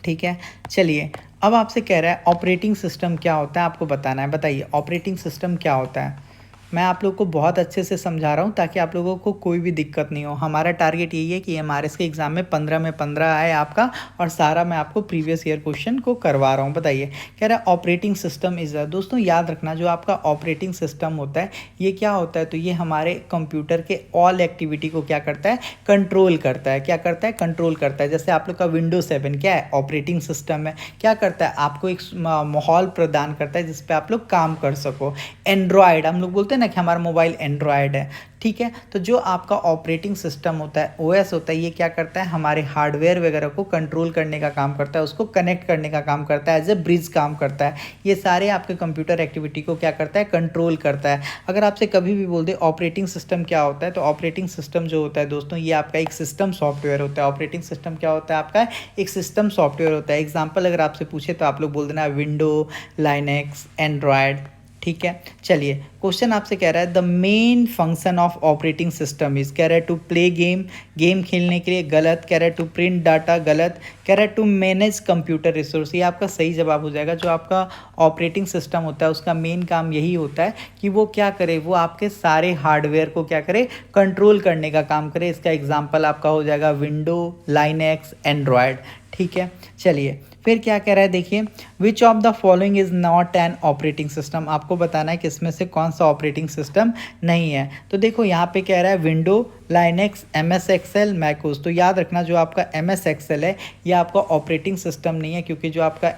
ठीक है। चलिए अब आपसे कह रहा है ऑपरेटिंग सिस्टम क्या होता है, आपको बताना है। बताइए ऑपरेटिंग सिस्टम क्या होता है। मैं आप लोग को बहुत अच्छे से समझा रहा हूँ ताकि आप लोगों को कोई भी दिक्कत नहीं हो। हमारा टारगेट यही है कि MRS के एग्ज़ाम में 15 में 15 आए आपका, और सारा मैं आपको प्रीवियस ईयर क्वेश्चन को करवा रहा हूँ। बताइए कह रहा है ऑपरेटिंग सिस्टम इज़ दोस्तों याद रखना जो आपका ऑपरेटिंग सिस्टम होता है ये क्या होता है, तो ये हमारे कंप्यूटर के ऑल एक्टिविटी को क्या करता है, कंट्रोल करता है। क्या करता है, कंट्रोल करता है। जैसे आप लोग का Windows 7 क्या है, ऑपरेटिंग सिस्टम है। क्या करता है, आपको एक माहौल प्रदान करता है जिस पे आप लोग काम कर सको। एंड्रॉयड हम लोग बोलते हैं ना कि हमारा मोबाइल एंड्रॉयड है, ठीक है। तो जो आपका ऑपरेटिंग सिस्टम होता है, OS होता है, ये क्या करता है, हमारे हार्डवेयर वगैरह को कंट्रोल करने का काम करता है, उसको कनेक्ट करने का काम करता है, एज ए ब्रिज काम करता है। ये सारे आपके कंप्यूटर एक्टिविटी को क्या करता है, कंट्रोल करता है। अगर आपसे कभी भी बोल दे ऑपरेटिंग सिस्टम क्या होता है, तो ऑपरेटिंग सिस्टम जो होता है दोस्तों ये आपका एक सिस्टम सॉफ्टवेयर होता है। ऑपरेटिंग सिस्टम क्या होता है, आपका एक सिस्टम सॉफ्टवेयर होता है। एग्जाम्पल अगर आपसे पूछे तो आप लोग बोल देना विंडो, लाइनेक्स, एंड्रॉयड, ठीक है। चलिए, क्वेश्चन आपसे कह रहा है the main function of operating system is, कह रहा है टू प्ले गेम, गेम खेलने के लिए, गलत। कह रहा है टू प्रिंट डाटा, गलत। कह रहा है टू मैनेज कंप्यूटर रिसोर्स, ये आपका सही जवाब हो जाएगा। जो आपका ऑपरेटिंग सिस्टम होता है उसका मेन काम यही होता है कि वो क्या करे, वो आपके सारे हार्डवेयर को क्या करे, कंट्रोल करने का काम करे। इसका एग्जाम्पल आपका हो जाएगा विंडो, लाइनेक्स, एंड्रॉयड। ठीक है। चलिए, फिर क्या कह रहा है, देखिए विच of the following is not an operating system, आपको बताना है कि इसमें से कौन सा ऑपरेटिंग सिस्टम नहीं है। तो देखो यहाँ पे कह रहा है window, Linux, M S Excel, macOS. तो याद रखना जो आपका एम एस एक्सेल है ये आपका ऑपरेटिंग सिस्टम नहीं है, क्योंकि जो आपका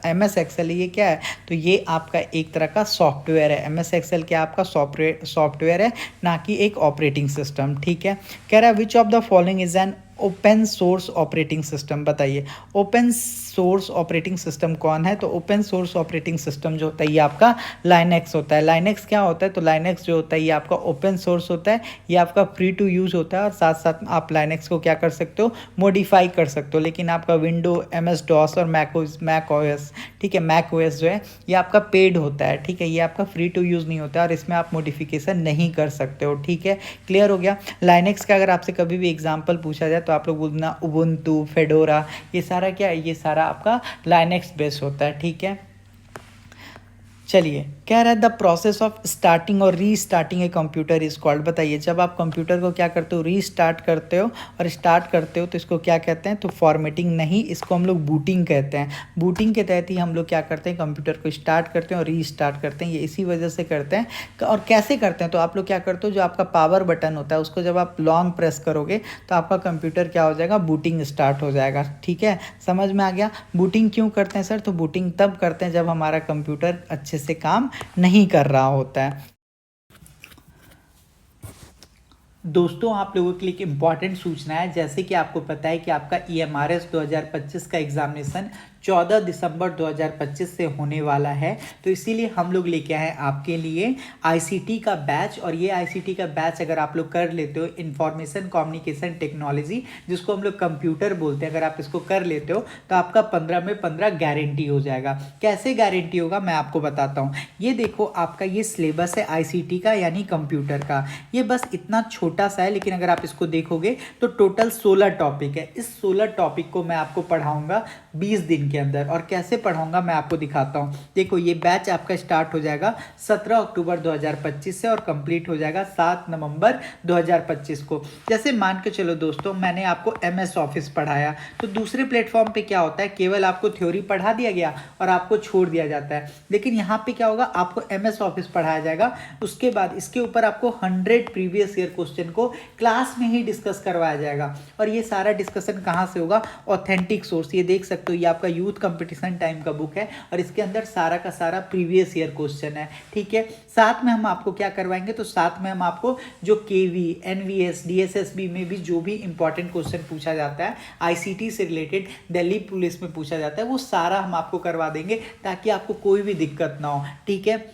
एम एस एक्सेल है ये क्या है, तो ये आपका एक तरह का सॉफ्टवेयर है। एम एस एक्सेल क्या आपका सॉफ्टवेयर है, ना कि एक ऑपरेटिंग सिस्टम। ठीक है। कह रहा है which of the following is an open source operating system, बताइए ओपन सोर्स ऑपरेटिंग सिस्टम कौन है। तो ओपन सोर्स ऑपरेटिंग सिस्टम जो होता है ये आपका लाइनेक्स होता है। लाइनेक्स क्या होता है, तो लाइनेक्स जो होता है ये आपका ओपन सोर्स होता है, ये आपका फ्री टू यूज़ होता है, और साथ साथ आप लाइनेक्स को क्या कर सकते हो, मॉडिफाई कर सकते हो। लेकिन आपका विंडो, एम एस डॉस और मैक ओ एस, ठीक है, मैक ओ एस जो है ये आपका पेड होता है। ठीक है, ये आपका फ्री टू यूज़ नहीं होता है और इसमें आप मॉडिफिकेशन नहीं कर सकते हो। ठीक है, क्लियर हो गया। लाइनेक्स का अगर आपसे कभी भी एग्जाम्पल पूछा जाए तो आप लोग बोलना उबुंटू, फेडोरा, ये सारा क्या है, ये सारा आपका लाइनेक्स बेस होता है। ठीक है। चलिए, कह रहा है द प्रोसेस ऑफ स्टार्टिंग और restarting a computer is called, बताइए जब आप कंप्यूटर को क्या करते हो, रीस्टार्ट करते हो और स्टार्ट करते हो तो इसको क्या कहते हैं, तो फॉर्मेटिंग नहीं, इसको हम लोग बूटिंग कहते हैं। बूटिंग के तहत ही हम लोग क्या करते हैं, कंप्यूटर को स्टार्ट करते हैं और रीस्टार्ट करते हैं। ये इसी वजह से करते हैं। और कैसे करते हैं, तो आप लोग क्या करते हो, जो आपका पावर बटन होता है उसको जब आप लॉन्ग प्रेस करोगे तो आपका कंप्यूटर क्या हो जाएगा, बूटिंग स्टार्ट हो जाएगा। ठीक है, समझ में आ गया। बूटिंग क्यों करते हैं सर, तो बूटिंग तब करते हैं जब हमारा कंप्यूटर अच्छे से काम नहीं कर रहा होता है। दोस्तों, आप लोगों के लिए एक इम्पॉर्टेंट सूचना है। जैसे कि आपको पता है कि आपका EMRS 2025 का एग्जामिनेशन 14 दिसंबर 2025 से होने वाला है, तो इसीलिए हम लोग लेके आए आपके लिए ICT का बैच। और ये ICT का बैच अगर आप लोग कर लेते हो, इंफॉर्मेशन कम्युनिकेशन टेक्नोलॉजी, जिसको हम लोग कंप्यूटर बोलते हैं, अगर आप इसको कर लेते हो तो आपका 15 में 15 गारंटी हो जाएगा। कैसे गारंटी होगा मैं आपको बताता हूँ। ये देखो, आपका ये सिलेबस है ICT का, यानी कंप्यूटर का। ये बस इतना छोटा सा है, लेकिन अगर आप इसको देखोगे तो टोटल 16 टॉपिक है। इस 16 टॉपिक को मैं आपको पढ़ाऊंगा 20 दिन के अंदर। और कैसे पढ़ाऊंगा मैं आपको दिखाता हूँ। देखो, ये बैच आपका स्टार्ट हो जाएगा 17 अक्टूबर 2025 से और कंप्लीट हो जाएगा 7 नवंबर 2025 को। जैसे मान के चलो दोस्तों, मैंने आपको MS ऑफिस पढ़ाया, तो दूसरे प्लेटफॉर्म पे क्या होता है, केवल आपको थ्योरी पढ़ा दिया गया और आपको छोड़ दिया जाता है। लेकिन यहाँ पे क्या होगा, आपको MS ऑफिस पढ़ाया जाएगा, उसके बाद इसके ऊपर आपको 100 प्रीवियस ईयर क्वेश्चन को क्लास में ही डिस्कस करवाया जाएगा। और ये सारा डिस्कशन कहाँ से होगा, ऑथेंटिक सोर्स। ये देख सकते हो, ये आपका यूथ कंपटीशन टाइम का बुक है और इसके अंदर सारा का सारा प्रीवियस ईयर क्वेश्चन है। ठीक है, साथ में हम आपको क्या करवाएंगे, तो साथ में हम आपको जो KV, NVS, DSSB में भी जो भी इंपॉर्टेंट क्वेश्चन पूछा जाता है, ICT से रिलेटेड, दिल्ली पुलिस में पूछा जाता है, वो सारा हम आपको करवा देंगे ताकि आपको कोई भी दिक्कत ना हो। ठीक है,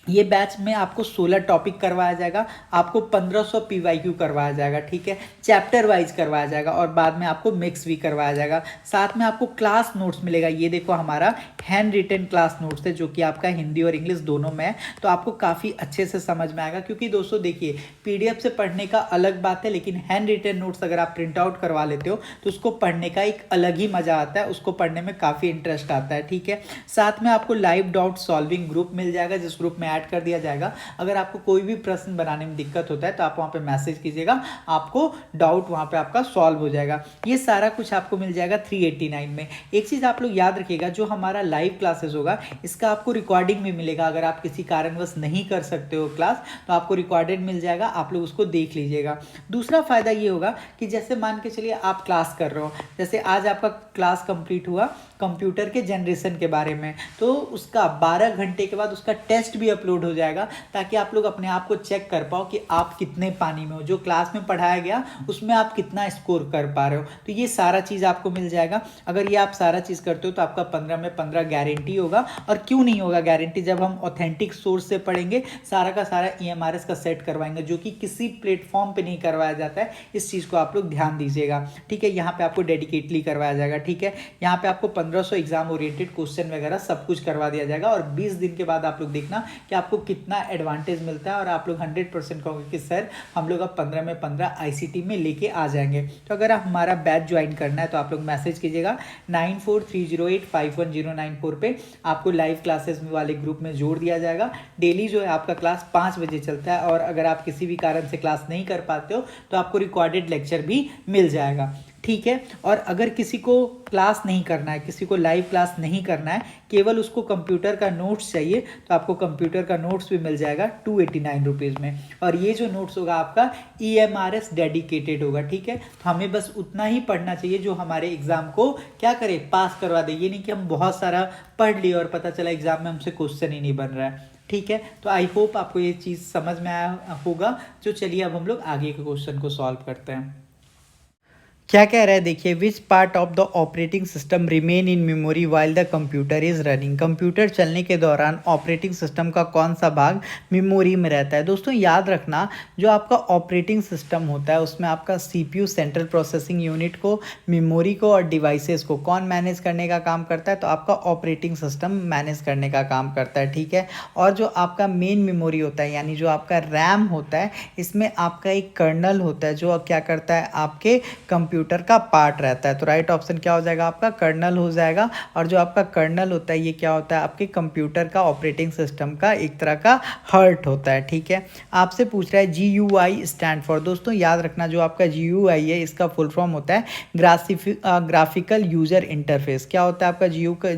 ये बैच में आपको 16 टॉपिक करवाया जाएगा, आपको 1500 PYQ करवाया जाएगा। ठीक है, चैप्टर वाइज करवाया जाएगा और बाद में आपको मिक्स भी करवाया जाएगा। साथ में आपको क्लास नोट्स मिलेगा। ये देखो, हमारा हैंड रिटन क्लास नोट्स है, जो कि आपका हिंदी और इंग्लिश दोनों में है, तो आपको काफ़ी अच्छे से समझ में आएगा। क्योंकि दोस्तों देखिए, PDF से पढ़ने का अलग बात है, लेकिन हैंड रिटन नोट्स अगर आप प्रिंट आउट करवा लेते हो तो उसको पढ़ने का एक अलग ही मज़ा आता है, उसको पढ़ने में काफ़ी इंटरेस्ट आता है। ठीक है, साथ में आपको लाइव डाउट सॉल्विंग ग्रुप मिल जाएगा, जिस ग्रुप में ऐड कर दिया जाएगा। अगर आपको कोई भी प्रश्न बनाने में दिक्कत होता है तो आप वहां पे मैसेज कीजिएगा, आपको डाउट वहां पे आपका सॉल्व हो जाएगा। ये सारा कुछ आपको मिल जाएगा 389 में। एक चीज आप लोग याद रखिएगा, जो हमारा लाइव क्लासेस होगा इसका आपको रिकॉर्डिंग भी मिलेगा। अगर आप किसी कारणवश नहीं कर सकते हो क्लास, तो आपको रिकॉर्डेड मिल जाएगा, आप लोग उसको देख लीजिएगा। दूसरा फायदा ये होगा कि जैसे मान के चलिए आप क्लास कर रहे हो, जैसे आज आपका क्लास कंप्लीट हुआ कंप्यूटर के जनरेशन के बारे में, तो उसका 12 घंटे के बाद उसका टेस्ट भी अपलोड अपलोड हो जाएगा, ताकि आप लोग अपने आप को चेक कर पाओ कि आप कितने पानी में हो, जो क्लास में पढ़ाया गया उसमें आप कितना स्कोर कर पा रहे हो। तो ये सारा चीज़ आपको मिल जाएगा। अगर ये आप सारा चीज़ करते हो तो आपका 15 में 15 गारंटी होगा। और क्यों नहीं होगा गारंटी, जब हम ऑथेंटिक सोर्स से पढ़ेंगे, सारा का सारा EMRS का सेट करवाएंगे, जो कि किसी प्लेटफॉर्म पे नहीं करवाया जाता है। इस चीज़ को आप लोग ध्यान दीजिएगा, ठीक है। यहाँ पे आपको डेडिकेटली करवाया जाएगा, ठीक है। यहाँ पे आपको 1500 एग्जाम ओरिएंटेड क्वेश्चन वगैरह सब कुछ करवा दिया जाएगा। और 20 दिन के बाद आप लोग देखना कि आपको कितना एडवांटेज मिलता है, और आप लोग 100% कहोगे कि सर हम लोग अब 15 में 15 ICT में लेके आ जाएंगे। तो अगर आप हमारा बैच ज्वाइन करना है तो आप लोग मैसेज कीजिएगा 9430851094 पे, आपको लाइव क्लासेस वाले ग्रुप में जोड़ दिया जाएगा। डेली जो है आपका क्लास 5 बजे चलता है, और अगर आप किसी भी कारण से क्लास नहीं कर पाते हो तो आपको रिकॉर्डेड लेक्चर भी मिल जाएगा, ठीक है। और अगर किसी को क्लास नहीं करना है, किसी को लाइव क्लास नहीं करना है, केवल उसको कंप्यूटर का नोट्स चाहिए, तो आपको कंप्यूटर का नोट्स भी मिल जाएगा 289 रुपीज़ में। और ये जो नोट्स होगा आपका EMRS डेडिकेटेड होगा, ठीक है। तो हमें बस उतना ही पढ़ना चाहिए जो हमारे एग्जाम को क्या करे, पास करवा दे। ये नहीं कि हम बहुत सारा पढ़ लिए और पता चला एग्जाम में हमसे क्वेश्चन ही नहीं बन रहा है, ठीक है। तो आई होप आपको ये चीज़ समझ में आया होगा। जो चलिए अब हम लोग आगे के क्वेश्चन को सॉल्व करते हैं। क्या कह रहा है देखिए, which part of the operating system remain in memory while the computer is running. Computer चलने के दौरान ऑपरेटिंग सिस्टम का कौन सा भाग मेमोरी में रहता है। दोस्तों याद रखना, जो आपका ऑपरेटिंग सिस्टम होता है उसमें आपका CPU सेंट्रल प्रोसेसिंग यूनिट को, मेमोरी को और डिवाइसेस को कौन मैनेज करने का काम करता है, तो आपका ऑपरेटिंग सिस्टम मैनेज करने का काम करता है, ठीक है। और जो आपका मेन मेमोरी होता है, यानी जो आपका रैम होता है, इसमें आपका एक कर्नल होता है जो क्या करता है, आपके कंप्यूटर का पार्ट रहता है। तो राइट ऑप्शन क्या हो जाएगा, आपका कर्नल हो जाएगा। और जो आपका कर्नल होता है ये क्या होता है, आपके कंप्यूटर का ऑपरेटिंग सिस्टम का एक तरह का हार्ट होता है, ठीक है। आपसे पूछ रहा है GUI स्टैंड फॉर। दोस्तों याद रखना, जो आपका GUI है इसका फुल फॉर्म होता है ग्राफिकल यूजर इंटरफेस। क्या होता है आपका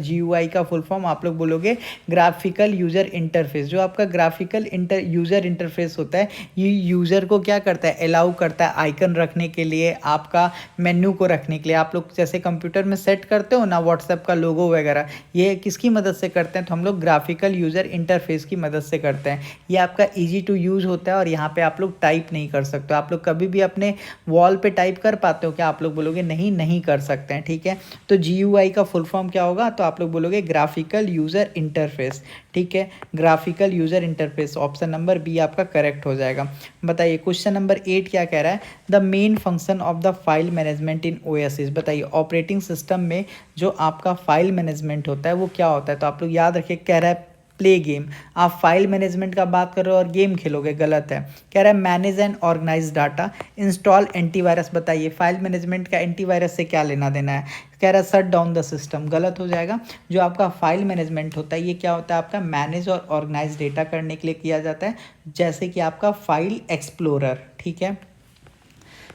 GUI का फुल फॉर्म, आप लोग बोलोगे ग्राफिकल यूजर इंटरफेस। जो आपका ग्राफिकल यूजर इंटरफेस होता है, ये यूजर को क्या करता है, अलाउ करता है आइकन रखने के लिए, आपका मेन्यू को रखने के लिए। आप लोग जैसे कंप्यूटर में सेट करते हो ना व्हाट्सएप का लोगो वगैरह, ये किसकी मदद से करते हैं, तो हम लोग ग्राफिकल यूजर इंटरफेस की मदद से करते हैं। ये आपका इजी टू यूज़ होता है, और यहाँ पे आप लोग टाइप नहीं कर सकते। आप लोग कभी भी अपने वॉल पे टाइप कर पाते हो क्या, आप लोग बोलोगे नहीं, नहीं कर सकते हैं, ठीक है। तो GUI का फुल फॉर्म क्या होगा, तो आप लोग बोलोगे ग्राफिकल यूजर इंटरफेस, ठीक है। Graphical user interface, option number B आपका करेक्ट हो जाएगा। बताइए क्वेश्चन नंबर 8 क्या कह रहा है, the main function of the file management in OS। बताइए ऑपरेटिंग सिस्टम में जो आपका फाइल मैनेजमेंट होता है वो क्या होता है। तो आप लोग याद रखिए, कह रहा है प्ले गेम। आप फाइल मैनेजमेंट का बात कर रहे हो और गेम खेलोगे, गलत है। कह रहा है manage and organise data, install antivirus. बताइए फाइल मैनेजमेंट का एंटीवायरस से क्या लेना देना है। कह रहा है शट डाउन द सिस्टम, गलत हो जाएगा। जो आपका फाइल मैनेजमेंट होता है ये क्या होता है, आपका मैनेज और ऑर्गेनाइज डेटा करने के लिए किया जाता है, जैसे कि आपका फाइल एक्सप्लोरर, ठीक है।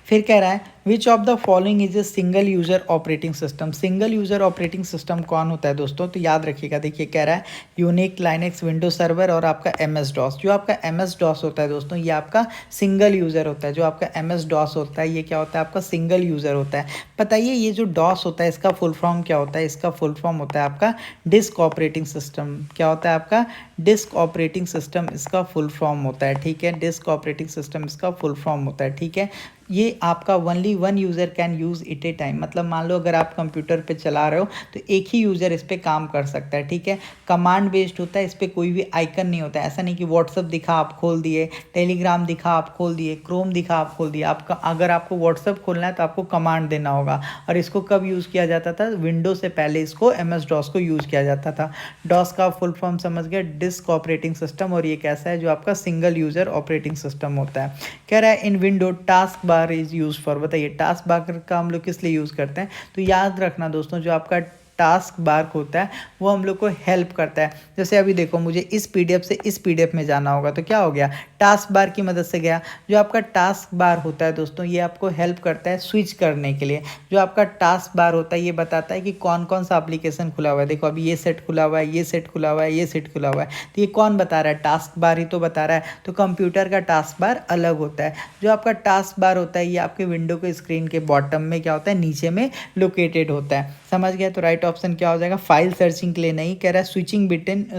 फिर कह रहा है which of the following is a single user operating system. Single user operating system कौन होता है दोस्तों, तो याद रखिएगा। देखिए कह रहा है यूनिक, लाइनेक्स, विंडो सर्वर और आपका MS-DOS। जो आपका MS-DOS होता है दोस्तों, ये आपका सिंगल यूजर होता है। जो आपका MS-DOS होता है ये क्या होता है, आपका सिंगल यूजर होता है। बताइए ये जो DOS होता है इसका फुल फॉर्म क्या होता है, इसका फुल फॉर्म होता है आपका डिस्क ऑपरेटिंग सिस्टम। क्या होता है आपका डिस्क ऑपरेटिंग सिस्टम, इसका फुल फॉर्म होता है, ठीक है। डिस्क ऑपरेटिंग सिस्टम इसका फुल फॉर्म होता है, ठीक है। ये आपका only one user can use it A time. मतलब मान लो अगर आप कंप्यूटर पे चला रहे हो तो एक ही यूज़र इस पर काम कर सकता है, ठीक है। कमांड बेस्ड होता है, इस पर कोई भी आइकन नहीं होता है। ऐसा नहीं कि व्हाट्सअप दिखा आप खोल दिए, टेलीग्राम दिखा आप खोल दिए, क्रोम दिखा आप खोल दिए। आपका अगर आपको व्हाट्सअप खोलना है तो आपको कमांड देना होगा। और इसको कब यूज़ किया जाता था, विंडो से पहले इसको MS-DOS को यूज़ किया जाता था। DOS का फुल फॉर्म समझ गए, डिस्क ऑपरेटिंग सिस्टम। और ये कैसा है, जो आपका सिंगल यूज़र ऑपरेटिंग सिस्टम होता है। कह रहा है इन window task bar is use for. बताइए टास्क बार का हम लोग किस लिए यूज़ करते हैं, तो याद रखना दोस्तों, जो आपका टास्क बार होता है वो हम लोग को हेल्प करता है। जैसे अभी देखो मुझे इस PDF से इस PDF में जाना होगा तो क्या हो गया, टास्क बार की मदद से गया। जो आपका टास्क बार होता है दोस्तों, ये आपको हेल्प करता है स्विच करने के लिए। जो आपका टास्क बार होता है ये बताता है कि कौन कौन सा एप्लीकेशन खुला हुआ है। देखो अभी ये सेट खुला हुआ है, ये सेट खुला हुआ है, ये सेट खुला हुआ है, तो ये कौन बता रहा है, टास्क बार ही तो बता रहा है। तो कंप्यूटर का टास्क बार अलग होता है। जो आपका टास्क बार होता है ये आपके विंडो के स्क्रीन के बॉटम में क्या होता है, नीचे में लोकेटेड होता है। समझ गए। तो राइट ऑप्शन क्या हो जाएगा, फाइल सर्चिंग के लिए नहीं, कह रहा है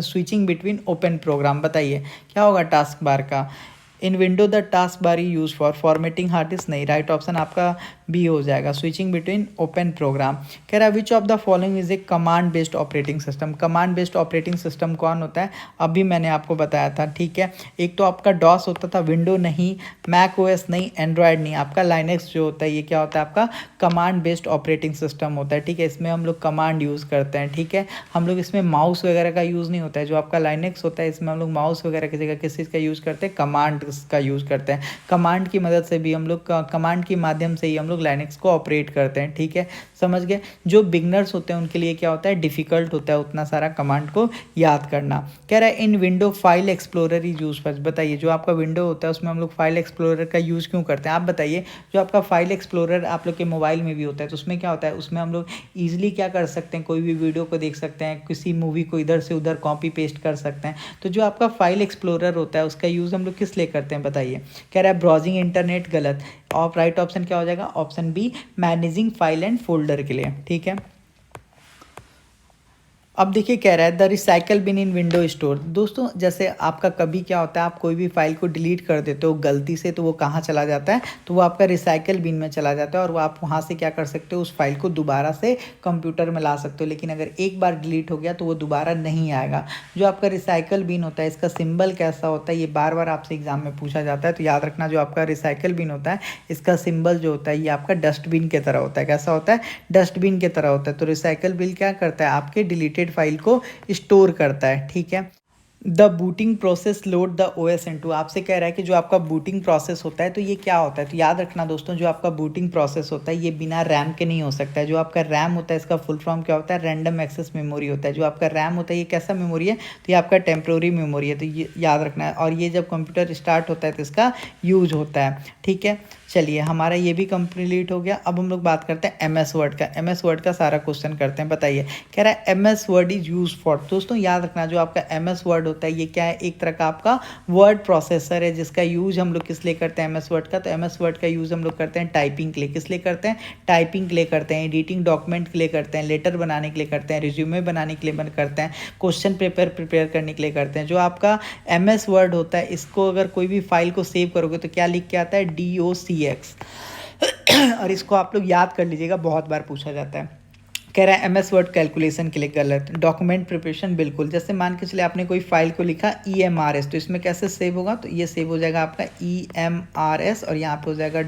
स्विचिंग बिटवीन ओपन प्रोग्राम। बताइए क्या होगा टास्क बार का। इन window the task bar you use for formatting hard disk, नहीं, राइट ऑप्शन आपका बी हो जाएगा, स्विचिंग बिटवीन ओपन प्रोग्राम। कह रहा है which of the following is A command based operating system. Command based operating system कौन होता है, अभी मैंने आपको बताया था, ठीक है। एक तो आपका डॉस होता था, विंडो नहीं, मैक ओएस नहीं, एंड्रॉयड नहीं, आपका लाइनेक्स जो होता है ये क्या होता है, आपका कमांड बेस्ड ऑपरेटिंग सिस्टम होता है, ठीक है। इसमें हम लोग कमांड यूज़ करते हैं, ठीक है। हम लोग इसमें माउस वगैरह का यूज़ नहीं होता है। जो आपका लाइनेक्स होता है इसमें हम लोग माउस वगैरह की जगह किस चीज़ का यूज़ करते हैं, कमांड का यूज़ करते हैं। कमांड की मदद से भी हम लोग कमांड के माध्यम से ही हम लोग लाइनेक्स को ऑपरेट करते हैं, ठीक है। समझ गए। जो बिगनर्स होते हैं उनके लिए क्या होता है, डिफिकल्ट होता है उतना सारा कमांड को याद करना। कह रहा है इन window file explorer is use first. बताइए जो आपका विंडो होता है उसमें हम लोग फाइल एक्सप्लोरर का यूज़ क्यों करते हैं, आप बताइए। जो आपका फाइल एक्सप्लोरर आप लोग के मोबाइल में भी होता है तो उसमें क्या होता है, उसमें हम लोग ईजिली क्या कर सकते हैं, कोई भी वीडियो को देख सकते हैं, किसी मूवी को इधर से उधर कॉपी पेस्ट कर सकते हैं। तो जो आपका फाइल एक्सप्लोरर होता है उसका यूज़ हम लोग किस लिए करते हैं, बताइए। कह रहा है ब्राउजिंग इंटरनेट, गलत। और राइट ऑप्शन क्या हो जाएगा, option B, managing file and folder के लिए, ठीक है। अब देखिए कह रहा है the recycle bin in window store. दोस्तों जैसे आपका कभी क्या होता है, आप कोई भी फाइल को डिलीट कर देते हो गलती से, तो वो कहाँ चला जाता है, तो वो आपका रिसाइकल बिन में चला जाता है और वो आप वहाँ से क्या कर सकते हो, उस फाइल को दोबारा से कंप्यूटर में ला सकते हो। लेकिन अगर एक बार डिलीट हो गया तो वो दोबारा नहीं आएगा। जो आपका रिसाइकल बिन होता है इसका सिंबल कैसा होता है, ये बार बार आपसे एग्जाम में पूछा जाता है, तो याद रखना जो आपका रिसाइकल बिन होता है इसका सिंबल जो होता है ये आपका डस्टबिन की तरह होता है। कैसा होता है, डस्टबिन की तरह होता है। तो रिसाइकल बिन क्या करता है, आपके डिलीटेड फाइल को स्टोर करता है, ठीक है। The booting process load the OS into, आपसे कह रहा है कि जो आपका बूटिंग प्रोसेस होता है तो ये क्या होता है। तो याद रखना दोस्तों जो आपका बूटिंग प्रोसेस होता है ये बिना रैम के नहीं हो सकता है। जो आपका रैम होता है इसका फुल फॉर्म क्या होता है, रैंडम एक्सेस मेमोरी होता है। जो आपका रैम होता है ये कैसा मेमोरी है, तो ये आपका टेम्प्रोरी मेमोरी है, तो ये याद रखना है। और ये जब कंप्यूटर स्टार्ट होता है तो इसका यूज होता है, ठीक है। चलिए हमारा ये भी कंप्लीट हो गया। अब हम लोग बात करते हैं एम एस वर्ड का। एम एस वर्ड का सारा क्वेश्चन करते हैं। बताइए कह रहा है M S word is use for. दोस्तों याद रखना जो आपका एम एस वर्ड होता है ये क्या है, एक तरह का आपका वर्ड प्रोसेसर है जिसका यूज हम लोग किस लिए करते हैं, एम एस वर्ड का। तो एम एस वर्ड का यूज हम लोग करते हैं टाइपिंग के लिए। किस लिए करते हैं, टाइपिंग के लिए करते हैं, एडिटिंग डॉक्यूमेंट के लिए करते हैं, लेटर बनाने के लिए करते हैं, रिज्यूमे बनाने के लिए करते हैं, क्वेश्चन पेपर प्रिपेयर करने के लिए करते हैं। जो आपका एम एस वर्ड होता है इसको अगर कोई भी फाइल को सेव करोगे तो क्या लिख के आता है, DOCX। और इसको आप लोग याद कर लीजिएगा, बहुत बार पूछा जाता है। कह रहा है एम एस वर्ड कैलकुलेशन के लिए, गलत। डॉक्यूमेंट प्रिपरेशन बिल्कुल। जैसे मान के चले आपने कोई फाइल को लिखा EMRS, तो इसमें कैसे सेव होगा, तो ये सेव हो जाएगा आपका EMRS और यहाँ पे हो जाएगा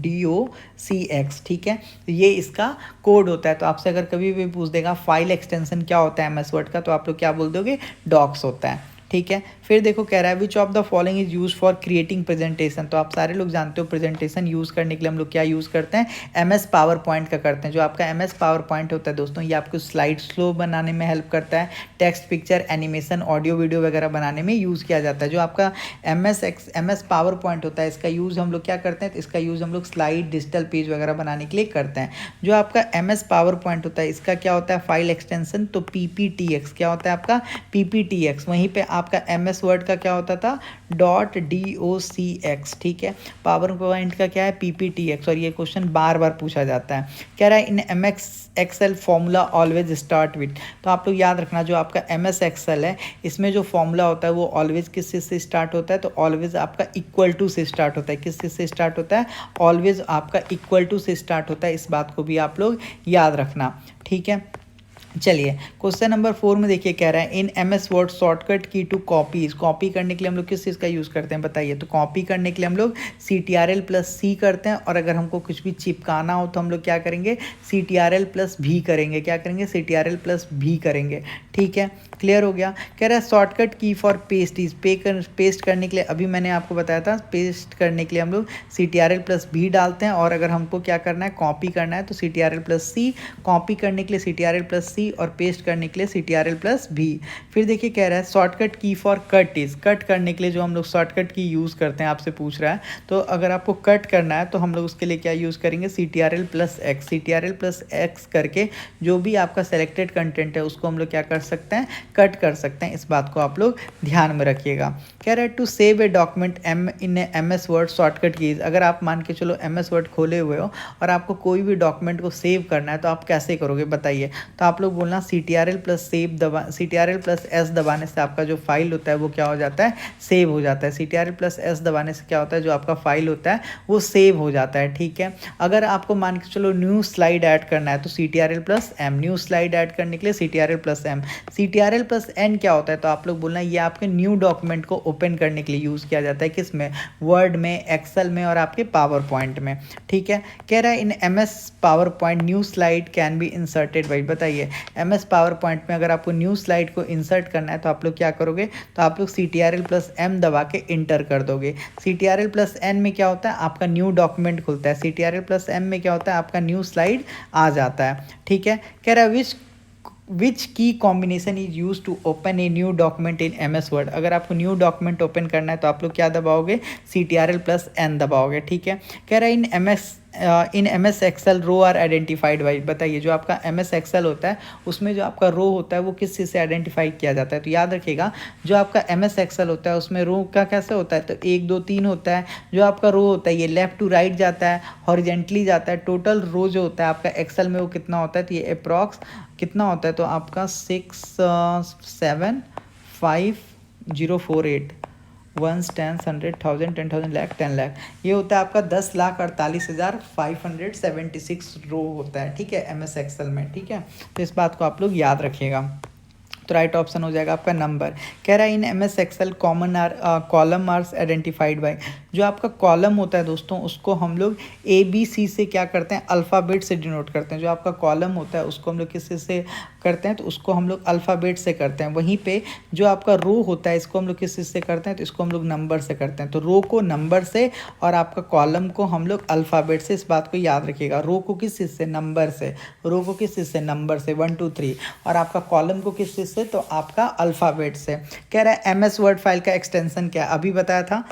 .DOCX, ठीक है। तो ये इसका कोड होता है। तो आपसे अगर कभी भी पूछ देगा फाइल एक्सटेंशन क्या होता है एम एस वर्ड का, तो आप लोग क्या बोल दोगे, डॉक्स होता है, ठीक है। फिर देखो कह रहा है which of the following is use for creating presentation. तो आप सारे लोग जानते हो प्रेजेंटेशन यूज़ करने के लिए हम लोग क्या यूज़ करते हैं, MS पावर पॉइंट का करते हैं। जो आपका MS पावर पॉइंट होता है दोस्तों ये आपको स्लाइड स्लो बनाने में हेल्प करता है, text picture animation audio video वगैरह बनाने में यूज़ किया जाता है। जो आपका MS पावर पॉइंट होता है इसका यूज़ हम लोग क्या करते हैं, तो इसका यूज़ हम लोग स्लाइड डिजिटल पेज वगैरह बनाने के लिए करते हैं। जो आपका MS पावर पॉइंट होता है इसका क्या होता है, फाइल एक्सटेंशन, तो PPTX क्या होता है आपका, PPTX। वहीं पर आपका MS वर्ड का क्या होता था, .DOCX, ठीक है। पावर पॉइंट का क्या है, PPTX। और ये क्वेश्चन बार बार पूछा जाता है। कह रहा है in MS Excel formula always start with. तो आप लोग याद रखना जो आपका MS एक्सेल है इसमें जो फॉर्मूला होता है वो ऑलवेज किस चीज़ से स्टार्ट होता है, तो ऑलवेज आपका इक्वल टू से स्टार्ट होता है। किस चीज़ से स्टार्ट होता है, ऑलवेज आपका इक्वल टू से स्टार्ट होता है। इस बात को भी आप लोग याद रखना, ठीक है। चलिए क्वेश्चन नंबर 4 में देखिए कह रहा है in MS Word shortcut key two copies. Copy करने के लिए हम लोग किस चीज़ का यूज़ करते हैं, बताइए। तो कॉपी करने के लिए हम लोग CTRL+C करते हैं, और अगर हमको कुछ भी चिपकाना हो तो हम लोग क्या करेंगे, CTRL+V करेंगे। क्या करेंगे, CTRL+V करेंगे, ठीक है। क्लियर हो गया। कह रहा है शॉर्टकट की फॉर पेस्ट इज, पेस्ट करने के लिए अभी मैंने आपको बताया था, पेस्ट करने के लिए हम लोग CTRL+V डालते हैं, और अगर हमको क्या करना है, कॉपी करना है तो CTRL+C, कॉपी करने के लिए CTRL+C, सी और पेस्ट करने के लिए CTRL+V। फिर देखिए कह रहा है शॉर्टकट की फॉर कट इज़, कट करने के लिए जो हम लोग शॉर्टकट की यूज़ करते हैं आपसे पूछ रहा है, तो अगर आपको कट करना है तो हम लोग उसके लिए क्या यूज़ करेंगे, CTRL+X। CTRL+X करके जो भी आपका सेलेक्टेड कंटेंट है उसको हम लोग क्या कर सकते हैं, कट कर सकते हैं। इस बात को आप लोग ध्यान में रखिएगा। कह रहा है to save a document in MS Word shortcut keys. अगर आप मान के चलो MS वर्ड खोले हुए हो और आपको कोई भी डॉक्यूमेंट को सेव करना है तो आप कैसे करोगे बताइए। तो आप लोग बोलना CTRL+S दबाने से आपका जो फाइल होता है वो क्या हो जाता है, सेव हो जाता है। CTRL+S दबाने से क्या होता है, जो आपका फाइल होता है वो सेव हो जाता है। ठीक है, अगर आपको मान के चलो न्यू स्लाइड ऐड करना है तो CTRL+M। न्यू स्लाइड ऐड करने के लिए CTRL+M। CTRL+N क्या होता है, तो आप लोग बोलना ये आपके न्यू डॉक्यूमेंट को ओपन करने के लिए यूज़ किया जाता है। किस में, वर्ड में, एक्सेल में और आपके पावर पॉइंट में। ठीक है, कह रहा है in MS power point new slide can be inserted. भाई बताइए MS पावर पॉइंट में अगर आपको न्यू स्लाइड को इंसर्ट करना है तो आप लोग क्या करोगे, तो आप लोग CTRL+M दबा के इंटर कर दोगे। CTRL+N में क्या होता है, आपका न्यू डॉक्यूमेंट खुलता है। CTRL+M में क्या होता है, आपका न्यू स्लाइड आ जाता है। ठीक है, कह रहा है which key combination is use to open a new document in MS Word. अगर आपको न्यू डॉक्यूमेंट ओपन करना है तो आप लोग क्या दबाओगे, CTRL+N दबाओगे। ठीक है, कह रहा है in MS Excel row are identified by. बताइए जो आपका MS एक्सेल होता है उसमें जो आपका रो होता है वो किस चीज़ से आइडेंटिफाई किया जाता है, तो याद रखिएगा जो आपका MS एक्सेल होता है उसमें रो का कैसे होता है, तो 1 2 3 होता है। जो आपका रो होता है ये लेफ्ट टू राइट जाता है, हॉरिजेंटली जाता है। टोटल रो जो होता है आपका एक्सेल में वो कितना होता है, तो ये अप्रॉक्स कितना होता है, तो आपका 6,7,5,048 1 10 100 1000 10,000 लाख 10 लाख, ये होता है आपका 10,48,576 रो होता है। ठीक है, MS एक्सेल में। ठीक है, तो इस बात को आप लोग याद रखिएगा। तो राइट ऑप्शन हो जाएगा आपका नंबर। कह रहा है in MS Excel column are identified by. जो आपका कॉलम होता है दोस्तों उसको हम लोग ABC से क्या करते हैं, अल्फ़ाबेट से डिनोट करते हैं। जो आपका कॉलम होता है उसको हम लोग किस से करते हैं, तो उसको हम लोग अल्फ़ाबेट से करते हैं। वहीं पे जो आपका रो होता है इसको हम लोग किस से करते हैं, तो इसको हम लोग नंबर से करते हैं। तो रो को नंबर से और आपका कॉलम को हम लोग अल्फ़ाबेट से। इस बात को याद रखिएगा, रो को किस चीज़ से, नंबर से। रो को किस चीज़ से, नंबर से 1 2 3, और आपका कॉलम को किस चीज़ से, तो आपका अल्फ़ाबेट से। कह रहा है MS वर्ड फाइल का एक्सटेंशन क्या है, अभी बताया था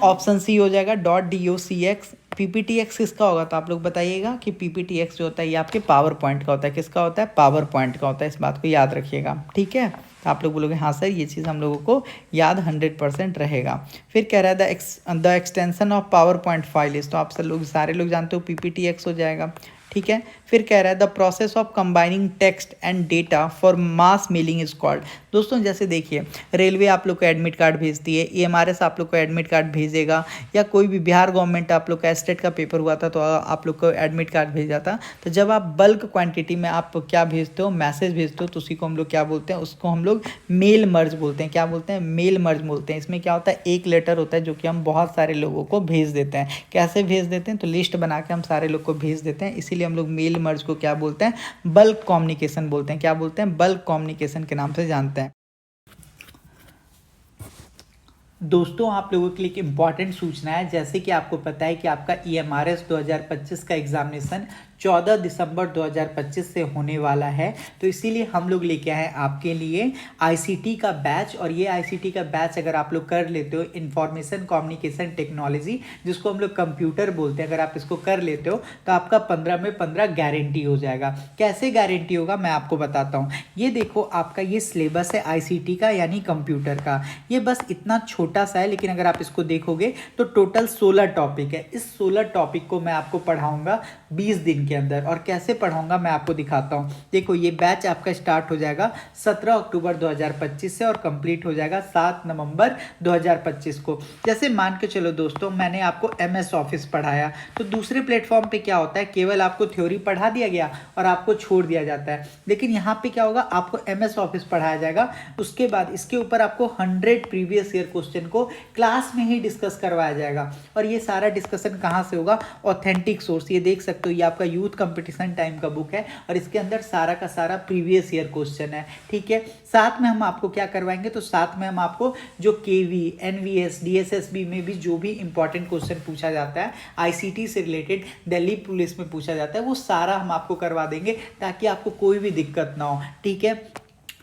ऑप्शन सी हो जाएगा .docx। PPTX किसका होगा, तो आप लोग बताइएगा कि PPTX जो होता है ये आपके पावर पॉइंट का होता है। किसका होता है, पावर पॉइंट का होता है। इस बात को याद रखिएगा। ठीक है, तो आप लोग बोलोगे हाँ सर ये चीज़ हम लोगों को याद 100% रहेगा। फिर कह रहा है the extension of power point file is, तो आप सब लोग सारे लोग जानते हो PPTX हो जाएगा। ठीक है, फिर कह रहा है the process of combining text and data for mass mailing is called. दोस्तों जैसे देखिए रेलवे आप लोग को एडमिट कार्ड भेजती है, EMRS आप लोग को एडमिट कार्ड भेजेगा, या कोई भी बिहार गवर्नमेंट आप लोग का स्टेट का पेपर हुआ था तो आप लोग को एडमिट कार्ड भेजा था। तो जब आप बल्क क्वांटिटी में आप क्या भेजते हो, मैसेज भेजते हो, तो उसी को हम लोग क्या बोलते हैं, उसको हम लोग मेल मर्ज बोलते हैं। क्या बोलते हैं, मेल मर्ज बोलते हैं। इसमें क्या होता है, एक लेटर होता है जो कि हम बहुत सारे लोगों को भेज देते हैं। कैसे भेज देते हैं, तो लिस्ट बना के हम सारे लोग को भेज देते हैं। इसीलिए हम लोग मेल मर्ज को क्या बोलते हैं, बल्क कम्युनिकेशन बोलते हैं। क्या बोलते हैं, बल्क कम्युनिकेशन के नाम से जानते हैं। दोस्तों आप लोगों के लिए एक इम्पॉर्टेंट सूचना है, जैसे कि आपको पता है कि आपका EMRS 2025 का एग्जामिनेशन 14 दिसंबर 2025 से होने वाला है। तो इसीलिए हम लोग लेके आए आपके लिए ICT का बैच, और ये ICT का बैच अगर आप लोग कर लेते हो, इंफॉर्मेशन कम्युनिकेशन टेक्नोलॉजी, जिसको हम लोग कंप्यूटर बोलते हैं, अगर आप इसको कर लेते हो तो आपका 15 में 15 गारंटी हो जाएगा। कैसे गारंटी होगा मैं आपको बताता हूँ। ये देखो आपका ये सिलेबस है ICT का, यानी कंप्यूटर का। ये बस इतना छोटा सा है, लेकिन अगर आप इसको देखोगे तो टोटल 16 टॉपिक है। इस 16 टॉपिक को मैं आपको पढ़ाऊंगा 20 दिन के अंदर। और कैसे पढ़ाऊंगा मैं आपको दिखाता हूं। देखो ये बैच आपका स्टार्ट हो जाएगा 17 अक्टूबर 2025 से और कंप्लीट हो जाएगा 7 नवंबर 2025 को। जैसे मान के चलो दोस्तों मैंने आपको MS ऑफिस पढ़ाया, तो दूसरे प्लेटफॉर्म पे क्या होता है, केवल आपको थ्योरी पढ़ा दिया गया और आपको छोड़ दिया जाता है। लेकिन यहाँ पे क्या होगा, आपको MS ऑफिस पढ़ाया जाएगा, उसके बाद इसके ऊपर आपको 100 प्रीवियस ईयर क्वेश्चन को क्लास में ही डिस्कस करवाया जाएगा। और ये सारा डिस्कशन कहाँ से होगा, ऑथेंटिक सोर्स। ये देख सकते हो, ये आपका यूथ कंपटीशन टाइम का बुक है और इसके अंदर सारा का सारा प्रीवियस ईयर क्वेश्चन है, ठीक है। साथ में हम आपको क्या करवाएंगे, तो साथ में हम आपको जो केवी, एनवीएस, डीएसएसबी में भी जो भी इंपॉर्टेंट क्वेश्चन पूछा जाता है, आईसीटी से रिलेटेड, दिल्ली पुलिस में पूछा जाता है, वो सारा हम आपको करवा देंगे ताकि आपको कोई भी दिक्कत ना हो, ठीक है।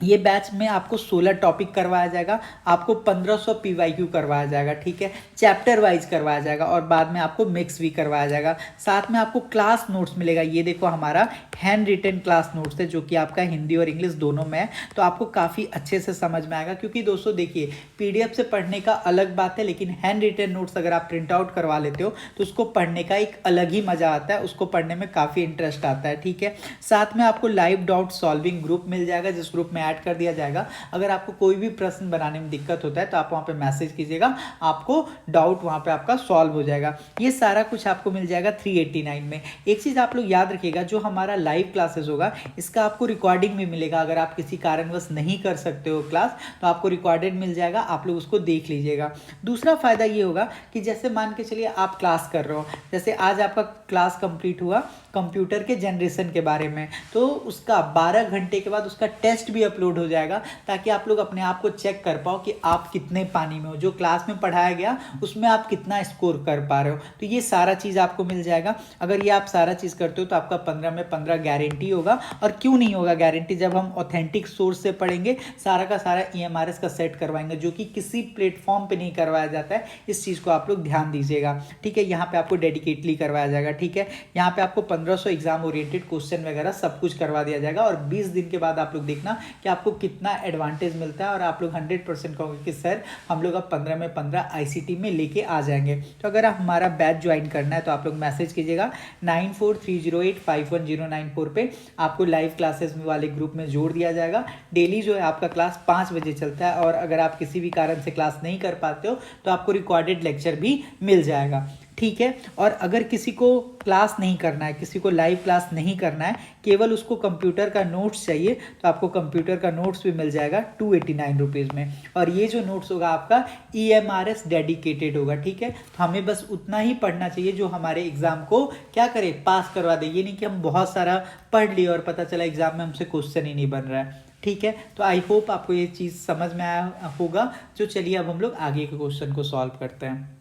ये बैच में आपको 16 टॉपिक करवाया जाएगा, आपको 1500 पीवाईक्यू करवाया जाएगा, ठीक है। चैप्टर वाइज करवाया जाएगा और बाद में आपको मिक्स भी करवाया जाएगा। साथ में आपको क्लास नोट्स मिलेगा। ये देखो हमारा हैंड रिटन क्लास नोट्स है जो कि आपका हिंदी और इंग्लिश दोनों में है, तो आपको काफ़ी अच्छे से समझ में आएगा। क्योंकि दोस्तों देखिए, पीडीएफ से पढ़ने का अलग बात है, लेकिन हैंड रिटन नोट्स अगर आप प्रिंट आउट करवा लेते हो तो उसको पढ़ने का एक अलग ही मज़ा आता है, उसको पढ़ने में काफ़ी इंटरेस्ट आता है, ठीक है। साथ में आपको लाइव डाउट सॉल्विंग ग्रुप मिल जाएगा, जिस ग्रुप में ऐड कर दिया जाएगा। अगर आपको कोई भी प्रश्न बनाने में दिक्कत होता है तो आप वहाँ पे मैसेज कीजिएगा, आपको डाउट वहाँ पे आपका सॉल्व हो जाएगा। ये सारा कुछ आपको मिल जाएगा 389 में। एक चीज़ आप लोग याद रखिएगा, जो हमारा लाइव क्लासेस होगा इसका आपको रिकॉर्डिंग भी मिलेगा। अगर आप किसी कारणवश नहीं कर सकते हो क्लास तो आपको रिकॉर्डेड मिल जाएगा, आप लोग उसको देख लीजिएगा। दूसरा फायदा ये होगा कि जैसे मान के चलिए आप क्लास कर रहे हो, जैसे आज आपका क्लास कंप्लीट हुआ कंप्यूटर के जनरेशन के बारे में, तो उसका 12 घंटे के बाद उसका टेस्ट भी अपलोड हो जाएगा ताकि आप लोग अपने आप को चेक कर पाओ कि आप कितने पानी में हो, जो क्लास में पढ़ाया गया उसमें आप कितना स्कोर कर पा रहे हो। तो ये सारा चीज़ आपको मिल जाएगा। अगर ये आप सारा चीज़ करते हो तो आपका 15 में 15 गारंटी होगा। और क्यों नहीं होगा गारंटी, जब हम ऑथेंटिक सोर्स से पढ़ेंगे, सारा का सारा EMRS का सेट करवाएंगे जो कि किसी प्लेटफॉर्म पे नहीं करवाया जाता है। इस चीज़ को आप लोग ध्यान दीजिएगा, ठीक है। यहाँ पे आपको डेडिकेटली करवाया जाएगा, ठीक है। यहाँ पे आपको 1500 एग्जाम ओरिएंटेड क्वेश्चन वगैरह सब कुछ करवा दिया जाएगा और 20 दिन के बाद आप लोग देखना कि आपको कितना एडवांटेज मिलता है और आप लोग 100% कहोगे कि सर हम लोग अब 15 में 15 आईसीटी में लेके आ जाएंगे। तो अगर आप हमारा बैच ज्वाइन करना है तो आप लोग मैसेज कीजिएगा 9430851094 पे, आपको लाइव क्लासेस वाले ग्रुप में जोड़ दिया जाएगा। डेली जो है आपका क्लास 5 बजे चलता है और अगर आप किसी भी कारण से क्लास नहीं कर पाते हो तो आपको रिकॉर्डेड लेक्चर भी मिल जाएगा, ठीक है। और अगर किसी को क्लास नहीं करना है, किसी को लाइव क्लास नहीं करना है, केवल उसको कंप्यूटर का नोट्स चाहिए, तो आपको कंप्यूटर का नोट्स भी मिल जाएगा 289 रुपीज़ में। और ये जो नोट्स होगा आपका EMRS डेडिकेटेड होगा, ठीक है। तो हमें बस उतना ही पढ़ना चाहिए जो हमारे एग्जाम को क्या करे, पास करवा दे। ये नहीं कि हम बहुत सारा पढ़ लिए और पता चला एग्जाम में हमसे क्वेश्चन ही नहीं बन रहा है, ठीक है। तो आई होप आपको ये चीज़ समझ में आया होगा। जो चलिए अब हम लोग आगे के क्वेश्चन को सॉल्व करते हैं।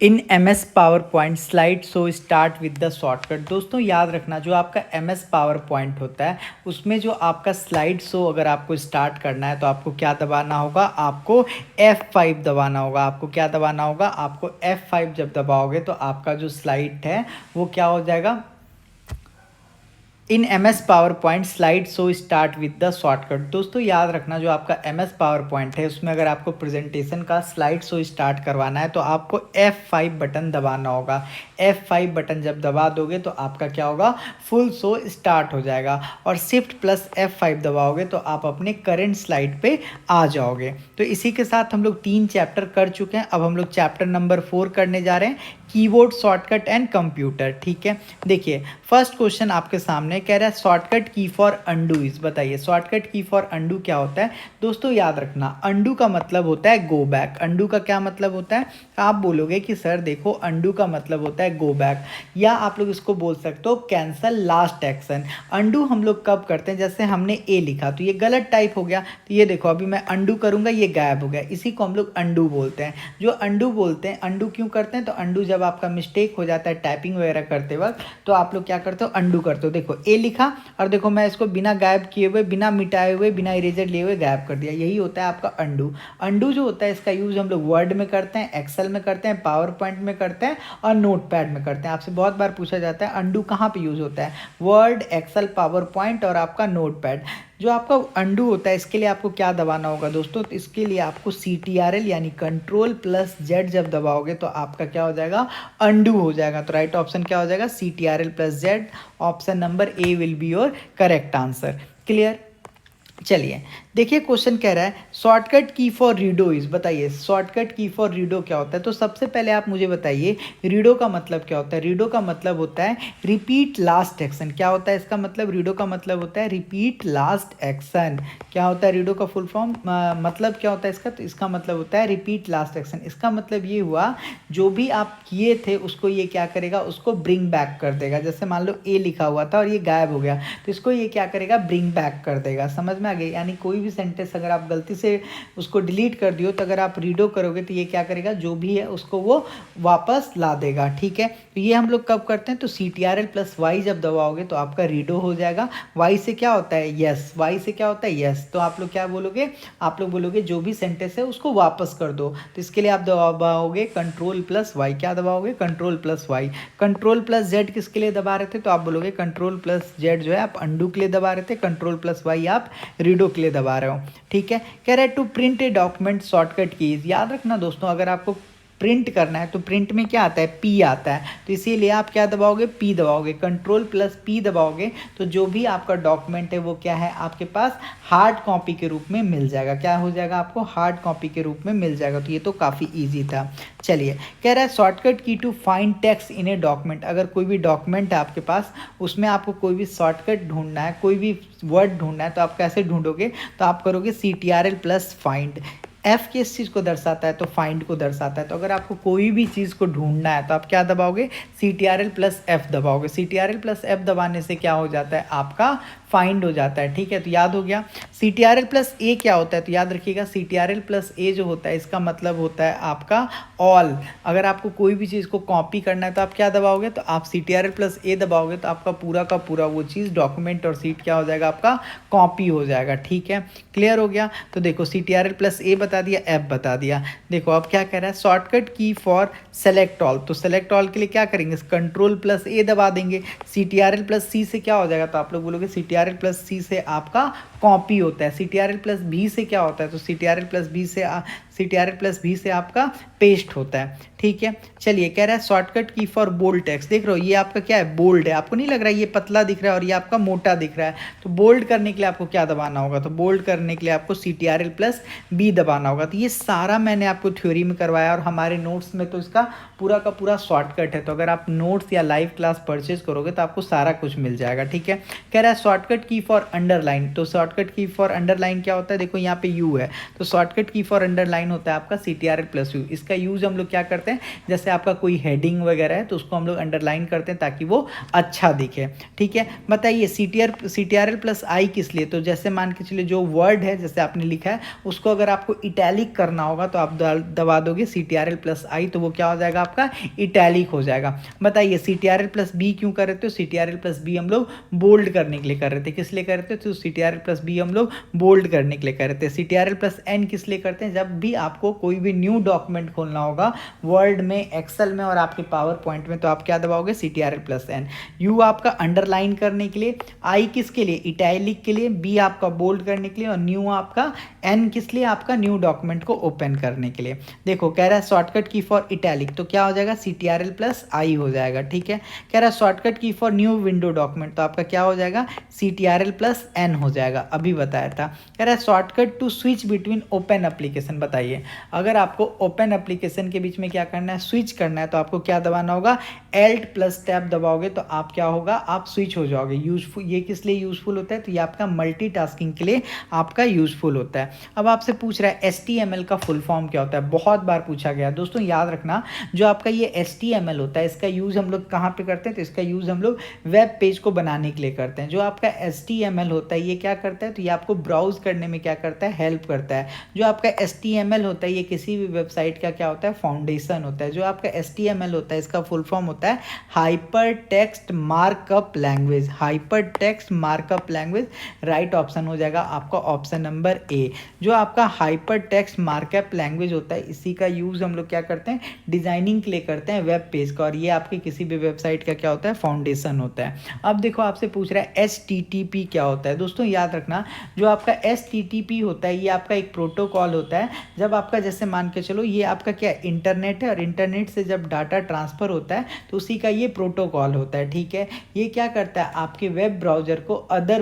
इन MS power point slide show start with the shortcut. दोस्तों याद रखना, जो आपका MS पावर पॉइंट होता है उसमें जो आपका स्लाइड शो अगर आपको स्टार्ट करना है तो आपको क्या दबाना होगा, आपको F5 दबाना होगा। आपको क्या दबाना होगा, आपको F5 जब दबाओगे तो आपका जो स्लाइड है वो क्या हो जाएगा, इन MS power point slide show start with the shortcut. दोस्तों याद रखना, जो आपका MS पावर पॉइंट है उसमें अगर आपको प्रेजेंटेशन का स्लाइड शो स्टार्ट करवाना है तो आपको F5 बटन दबाना होगा। F5 बटन जब दबा दोगे तो आपका क्या होगा, फुल शो स्टार्ट हो जाएगा। और Shift+F5 दबाओगे तो आप अपने करेंट स्लाइड पे आ जाओगे। तो इसी के साथ हम लोग 3 चैप्टर कर चुके हैं। अब हम लोग चैप्टर नंबर 4 करने जा रहे हैं, कीबोर्ड शॉर्टकट एंड कंप्यूटर, ठीक है। देखिए फर्स्ट क्वेश्चन आपके सामने कह रहा है शॉर्टकट की फॉर अंडू इज। बताइए शॉर्टकट की फॉर अंडू क्या होता है। दोस्तों याद रखना, अंडू का मतलब होता है गो बैक। अंडू का क्या मतलब होता है, आप बोलोगे कि सर देखो अंडू का मतलब होता है गो बैक, या आप लोग इसको बोल सकते हो कैंसल लास्ट एक्शन। अंडू हम लोग कब करते हैं, जैसे हमने ए लिखा तो ये गलत टाइप हो गया, तो ये देखो अभी मैं अंडू करूंगा ये गायब हो गया, इसी को हम लोग अंडू बोलते हैं। जो अंडू बोलते हैं, अंडू क्यों करते हैं, तो अंडू जब आपका मिस्टेक हो जाता है टाइपिंग वगैरह करते वक्त तो आप लोग क्या करते हो, अंडू करते हो। देखो ए लिखा और देखो मैं इसको बिना गायब किए हुए, बिना मिटाए हुए, बिना इरेजर लिए हुए गायब कर दिया, यही होता है आपका अंडू। अंडू जो होता है इसका यूज़ हम लोग वर्ड में करते हैं, एक्सेल में करते हैं, पावर पॉइंट में करते हैं और नोट पैड में करते हैं। आपसे बहुत बार पूछा जाता है अंडू कहाँ पे यूज़ होता है, वर्ड, एक्सेल, पावर पॉइंट और आपका नोट पैड। जो आपका अंडू होता है इसके लिए आपको क्या दबाना होगा दोस्तों, तो इसके लिए आपको CTRL यानी Ctrl+Z जब दबाओगे तो आपका क्या हो जाएगा, अंडू हो जाएगा। तो राइट ऑप्शन क्या हो जाएगा, CTRL+Z। Option number A will be your correct answer. Clear. चलिए, देखिए क्वेश्चन कह रहा है शॉर्टकट की फॉर रीडो इज, बताइए शॉर्टकट की फॉर रीडो क्या होता है। तो सबसे पहले आप मुझे बताइए रीडो का मतलब क्या होता है। रीडो का मतलब होता है रिपीट लास्ट एक्शन। क्या होता है इसका मतलब, रीडो का मतलब होता है रिपीट लास्ट एक्शन। क्या होता है रीडो का फुल फॉर्म, मतलब क्या होता है इसका, तो इसका मतलब होता है रिपीट लास्ट एक्शन। इसका मतलब ये हुआ जो भी आप किए थे उसको ये क्या करेगा, उसको ब्रिंग बैक कर देगा। जैसे मान लो ए लिखा हुआ था और ये गायब हो गया, तो इसको ये क्या करेगा, ब्रिंग बैक कर देगा। समझ में आ गई। यानी कोई भी सेंटेंस अगर आप गलती से उसको डिलीट कर दियो तो अगर आप रीडो करोगे तो ये क्या करेगा, जो भी है उसको वो वापस ला देगा। ठीक है, तो ये हम लोग कब करते हैं, तो CTRL प्लस वाई जब दबाओगे तो आपका रीडो हो जाएगा। वाई से क्या होता है, यस। वाई से क्या होता है, यस। तो आप लोग क्या बोलोगे, आप लोग बोलोगे जो भी सेंटेंस है उसको वापस कर दो। तो इसके लिए आप दबाओगे कंट्रोल प्लस वाई। क्या दबाओगे, control plus Y. Control plus Z किसके लिए दबा रहे थे, तो आप बोलोगे कंट्रोल प्लस जेड जो है आप अंडू के लिए दबा रहे थे, कंट्रोल प्लस वाई आप रीडो के लिए दबा रहे हो। ठीक है, कह रहे हैं to print a document shortcut keys. याद रखना दोस्तों, अगर आपको प्रिंट करना है तो प्रिंट में क्या आता है, पी आता है। तो इसीलिए आप क्या दबाओगे, पी दबाओगे। कंट्रोल प्लस पी दबाओगे तो जो भी आपका डॉक्यूमेंट है वो क्या है, आपके पास हार्ड कॉपी के रूप में मिल जाएगा। क्या हो जाएगा, आपको हार्ड कॉपी के रूप में मिल जाएगा। तो ये तो काफ़ी ईजी था। चलिए, कह रहा है shortcut key to find text in a document. अगर कोई भी डॉक्यूमेंट है आपके पास, उसमें आपको कोई भी शॉर्टकट ढूंढना है, कोई भी वर्ड ढूंढना है, तो आप कैसे ढूंढोगे, तो आप करोगे CTRL प्लस फाइंड। एफ किस चीज़ को दर्शाता है, तो फाइंड को दर्शाता है। तो अगर आपको कोई भी चीज़ को ढूंढना है तो आप क्या दबाओगे, CTRL प्लस एफ दबाओगे। CTRL प्लस एफ दबाने से क्या हो जाता है, आपका फाइंड हो जाता है। ठीक है, तो याद हो गया। CTRL प्लस ए क्या होता है, तो याद रखिएगा CTRL प्लस ए जो होता है इसका मतलब होता है आपका ऑल। अगर आपको कोई भी चीज़ को कॉपी करना है तो आप क्या दबाओगे, तो आप CTRL प्लस ए दबाओगे तो आपका पूरा का पूरा वो चीज़ डॉक्यूमेंट और सीट क्या हो जाएगा, आपका कॉपी हो जाएगा। ठीक है, क्लियर हो गया। तो देखो CTRL प्लस ए बता दिया, एफ बता दिया। देखो अब क्या कह रहा है, शॉर्टकट की फॉर सेलेक्ट ऑल। तो सेलेक्ट ऑल के लिए क्या करेंगे, कंट्रोल प्लस ए दबा देंगे। CTRL प्लस सी से क्या हो जाएगा, तो आप लोग बोलोगे CTRL प्लस सी से आपका कॉपी होता है। CTRL प्लस बी से क्या होता है, तो CTRL प्लस बी से CTRL प्लस बी से आपका पेस्ट होता है। ठीक है, चलिए कह रहा है शॉर्टकट की फॉर बोल्ड टेक्स्ट। देख रहे हो ये आपका क्या है, बोल्ड है। आपको नहीं लग रहा है ये पतला दिख रहा है और ये आपका मोटा दिख रहा है। तो बोल्ड करने के लिए आपको क्या दबाना होगा, तो बोल्ड करने के लिए आपको CTRL प्लस बी दबाना होगा। तो ये सारा मैंने आपको थ्योरी में करवाया और हमारे नोट्स में तो इसका पूरा का पूरा शॉर्टकट है। तो अगर आप नोट्स या लाइव क्लास परचेज करोगे तो आपको सारा कुछ मिल जाएगा। ठीक है, कह रहा है शॉर्टकट की फॉर अंडरलाइन। तो शॉर्टकट की फॉर अंडरलाइन क्या होता है, देखो यहाँ पे यू है, तो शॉर्टकट की फॉर अंडरलाइन होता है आपका CTRL प्लस यू। इसका यूज हम लोग क्या करते हैं, जैसे आपका कोई हेडिंग वगैरह है तो उसको हम लोग अंडरलाइन करते हैं ताकि वो अच्छा दिखे। ठीक है, बताइए CTRL प्लस आई किस लिए, तो जैसे मान के चलिए जो वर्ड है जैसे आपने लिखा है उसको अगर आपको इटैलिक करना होगा तो आप दबा दोगे CTRL प्लस आई, तो वो क्या हो जाएगा, आपका इटैलिक हो जाएगा। बताइए CTRL प्लस बी क्यों कर रहे थे, CTRL प्लस बी हम लोग बोल्ड करने के लिए कर रहे थे। किस लिए कर रहे थे, तो CTRL प्लस बी हम लोग बोल्ड करने के लिए कर रहे थे। CTRL प्लस एन किस लिए करते हैं, जब भी आपको कोई भी न्यू डॉक्यूमेंट खोलना होगा वर्ड में, एक्सेल में और आपके पावर पॉइंट में, तो आप क्या दबाओगे, CTRL प्लस एन। यू आपका अंडरलाइन करने के लिए, आई किसके लिए, इटैलिक के लिए, बी आपका बोल्ड करने के लिए और न्यू आपका एन किस लिए, आपका न्यू डॉक्यूमेंट को ओपन करने के लिए। देखो कह रहा है शॉर्टकट की फॉर इटैलिक, तो क्या हो जाएगा, CTRL प्लस आई हो जाएगा। ठीक है, कह रहा है शॉर्टकट की फॉर न्यू विंडो डॉक्यूमेंट, तो आपका क्या हो जाएगा, CTRL प्लस एन हो जाएगा। अभी बताया था। कह रहा है shortcut to switch between open application. बताइए अगर आपको ओपन एप्लीकेशन के बीच में क्या करना है, स्विच करना है, तो आपको क्या दबाना होगा, Alt प्लस टैब दबाओगे तो आप क्या होगा, आप स्विच हो जाओगे। यूजफुल, ये किस लिए यूजफुल होता है, तो ये आपका मल्टीटास्किंग के लिए आपका यूजफुल होता है। अब आपसे पूछ रहा है HTML का फुल फॉर्म क्या होता है, बहुत बार पूछा गया दोस्तों। याद रखना जो आपका ये HTML होता है इसका यूज़ हम लोग कहाँ पे करते हैं, तो इसका यूज़ हम लोग वेब पेज को बनाने के लिए करते हैं। जो आपका HTML होता है ये क्या करता है, तो ये आपको ब्राउज करने में क्या करता है, हेल्प करता है। जो आपका HTML होता है ये किसी भी वेबसाइट का क्या होता है, फाउंडेशन होता है। जो आपका HTML होता है इसका फुल फॉर्म होता है hyper text markup language. Hyper text markup language, right option हो जाएगा आपका ऑप्शन नंबर ए। जो आपका हाइपर टेक्स्ट मार्कअप लैंग्वेज होता है इसी का यूज़ हम लोग क्या करते हैं, डिजाइनिंग के लिए करते हैं वेब पेज का, और ये आपके किसी भी वेबसाइट का क्या होता है, फाउंडेशन होता है। अब देखो आपसे पूछ रहा है HTTP क्या होता है। दोस्तों याद रखना जो आपका HTTP होता है ये आपका एक प्रोटोकॉल होता है। जब आपका जैसे मान के चलो ये आपका क्या इंटरनेट है और इंटरनेट से जब डाटा ट्रांसफ़र होता है तो उसी का ये प्रोटोकॉल होता है, ठीक है। ये क्या करता है, आपके वेब ब्राउज़र को अदर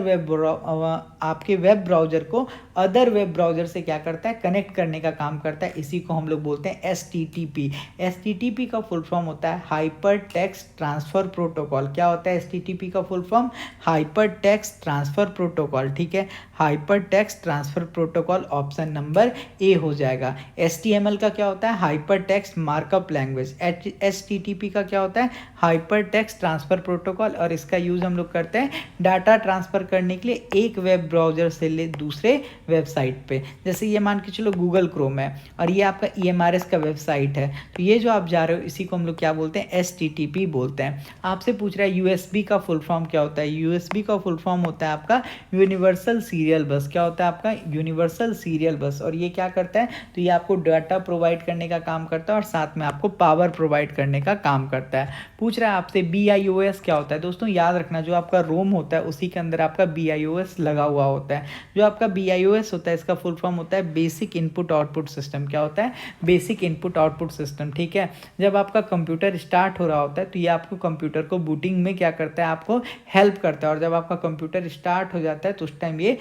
वेब ब्राउज़र से क्या करता है, कनेक्ट करने का काम करता है। इसी को हम लोग बोलते हैं HTTP। HTTP का फुल फॉर्म होता है हाइपर टेक्स्ट ट्रांसफ़र प्रोटोकॉल। क्या होता है HTTP का full form? Hyper text transfer protocol, ठीक है। Hyper text transfer protocol option number A हो जाएगा। HTML का क्या होता है? Hyper text markup language. HTTP का क्या होता है? हाइपर टेक्स्ट ट्रांसफ़र प्रोटोकॉल, और इसका यूज़ हम लोग करते हैं डाटा ट्रांसफ़र करने के लिए एक वेब ब्राउज़र से ले दूसरे वेबसाइट पे। जैसे ये मान के चलो गूगल क्रोम है और ये आपका EMRS का वेबसाइट है, तो ये जो आप जा रहे हो इसी को हम लोग क्या बोलते हैं? HTTP बोलते हैं। आपसे पूछ रहा है USB का फुल फॉर्म क्या होता है? USB का फुल फॉर्म होता है आपका यूनिवर्सल सीरियल बस। क्या होता है आपका? यूनिवर्सल सीरियल बस। और ये क्या करता है? तो ये आपको डाटा प्रोवाइड करने का काम करता है और साथ में आपको पावर प्रोवाइड करने का काम करता है। पूछ रहा है आपसे BIOS क्या होता है? दोस्तों याद रखना, जो आपका रोम होता है उसी के अंदर आपका BIOS लगा हुआ होता है। जो आपका BIOS होता है इसका फुल फॉर्म होता है बेसिक इनपुट आउटपुट सिस्टम। क्या होता है? बेसिक इनपुट आउटपुट सिस्टम, ठीक है। जब आपका कंप्यूटर स्टार्ट हो रहा होता है तो ये आपको कंप्यूटर को बूटिंग में क्या करता है? आपको हेल्प करता है, और जब आपका कंप्यूटर स्टार्ट हो जाता है तो उस टाइम ये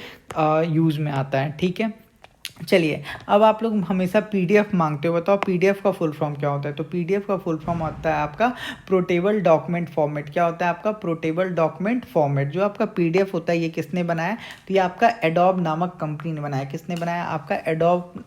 यूज़ में आता है, ठीक है। चलिए, अब आप लोग हमेशा PDF मांगते हो, बताओ PDF का फुल फॉर्म क्या होता है? तो PDF का फुल फॉर्म होता है आपका पोर्टेबल डॉक्यूमेंट फॉर्मेट। क्या होता है आपका? Portable document format. जो आपका PDF होता है ये किसने बनाया? तो ये आपका एडोब नामक कंपनी ने बनाया। किसने बनाया? आपका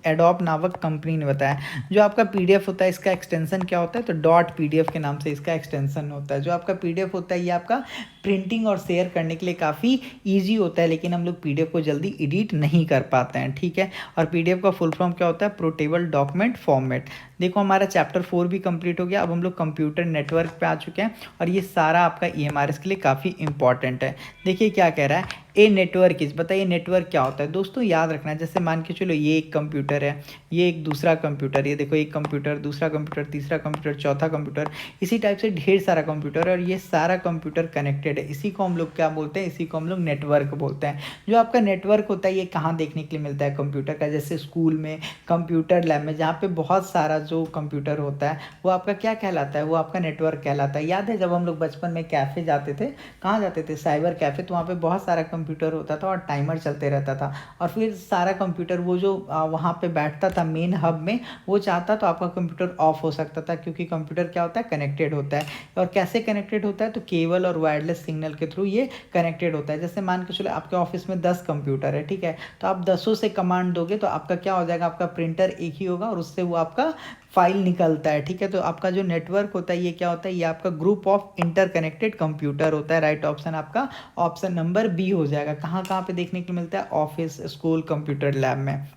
एडोब नामक कंपनी ने बताया। जो आपका PDF होता है इसका एक्सटेंशन क्या होता है? तो .pdf के नाम से इसका एक्सटेंशन होता है। जो आपका PDF होता है ये आपका प्रिंटिंग और शेयर करने के लिए काफ़ी ईजी होता है, लेकिन हम लोग PDF को जल्दी एडिट नहीं कर पाते हैं, ठीक है। और PDF का फुल फॉर्म क्या होता है? Portable document format. देखो हमारा चैप्टर 4 भी कंप्लीट हो गया। अब हम लोग कंप्यूटर नेटवर्क पे आ चुके हैं और ये सारा आपका EMRS के लिए काफ़ी इंपॉर्टेंट है। देखिए क्या कह रहा है, ए नेटवर्क इज, बताइए नेटवर्क क्या होता है? दोस्तों याद रखना, जैसे मान के चलो ये एक कंप्यूटर है, ये एक दूसरा कंप्यूटर, ये देखो एक कंप्यूटर, दूसरा कंप्यूटर, तीसरा कंप्यूटर, चौथा कंप्यूटर, इसी टाइप से ढेर सारा कंप्यूटर है और ये सारा कंप्यूटर कनेक्टेड है। इसी को हम लोग क्या बोलते हैं? इसी को हम लोग नेटवर्क बोलते हैं। जो आपका नेटवर्क होता है ये कहाँ देखने के लिए मिलता है कंप्यूटर का? जैसे स्कूल में, कंप्यूटर लैब में, जहाँ पे बहुत सारा जो कंप्यूटर होता है वो आपका क्या कहलाता है? वो आपका नेटवर्क कहलाता है। याद है जब हम लोग बचपन में कैफ़े जाते थे, कहाँ जाते थे? साइबर कैफ़े, तो वहाँ पे बहुत सारा कंप्यूटर होता था और टाइमर चलते रहता था, और फिर सारा कंप्यूटर वो जो वहाँ पे बैठता था मेन हब में, वो चाहता तो आपका कंप्यूटर ऑफ हो सकता था, क्योंकि कंप्यूटर क्या होता है? कनेक्टेड होता है। और कैसे कनेक्टेड होता है? तो केबल और वायरलेस सिग्नल के थ्रू ये कनेक्टेड होता है। जैसे मान के चलो आपके ऑफिस में 10 कंप्यूटर है, ठीक है, तो आप 10 से कमांड दोगे तो आपका क्या हो जाएगा? आपका प्रिंटर एक ही होगा और उससे वो आपका फाइल निकलता है, ठीक है। तो आपका जो नेटवर्क होता है ये क्या होता है? ये आपका ग्रुप ऑफ इंटरकनेक्टेड कंप्यूटर होता है। राइट ऑप्शन आपका ऑप्शन नंबर बी हो जाएगा। कहाँ कहाँ पे देखने को मिलता है? ऑफिस, स्कूल, कंप्यूटर लैब में।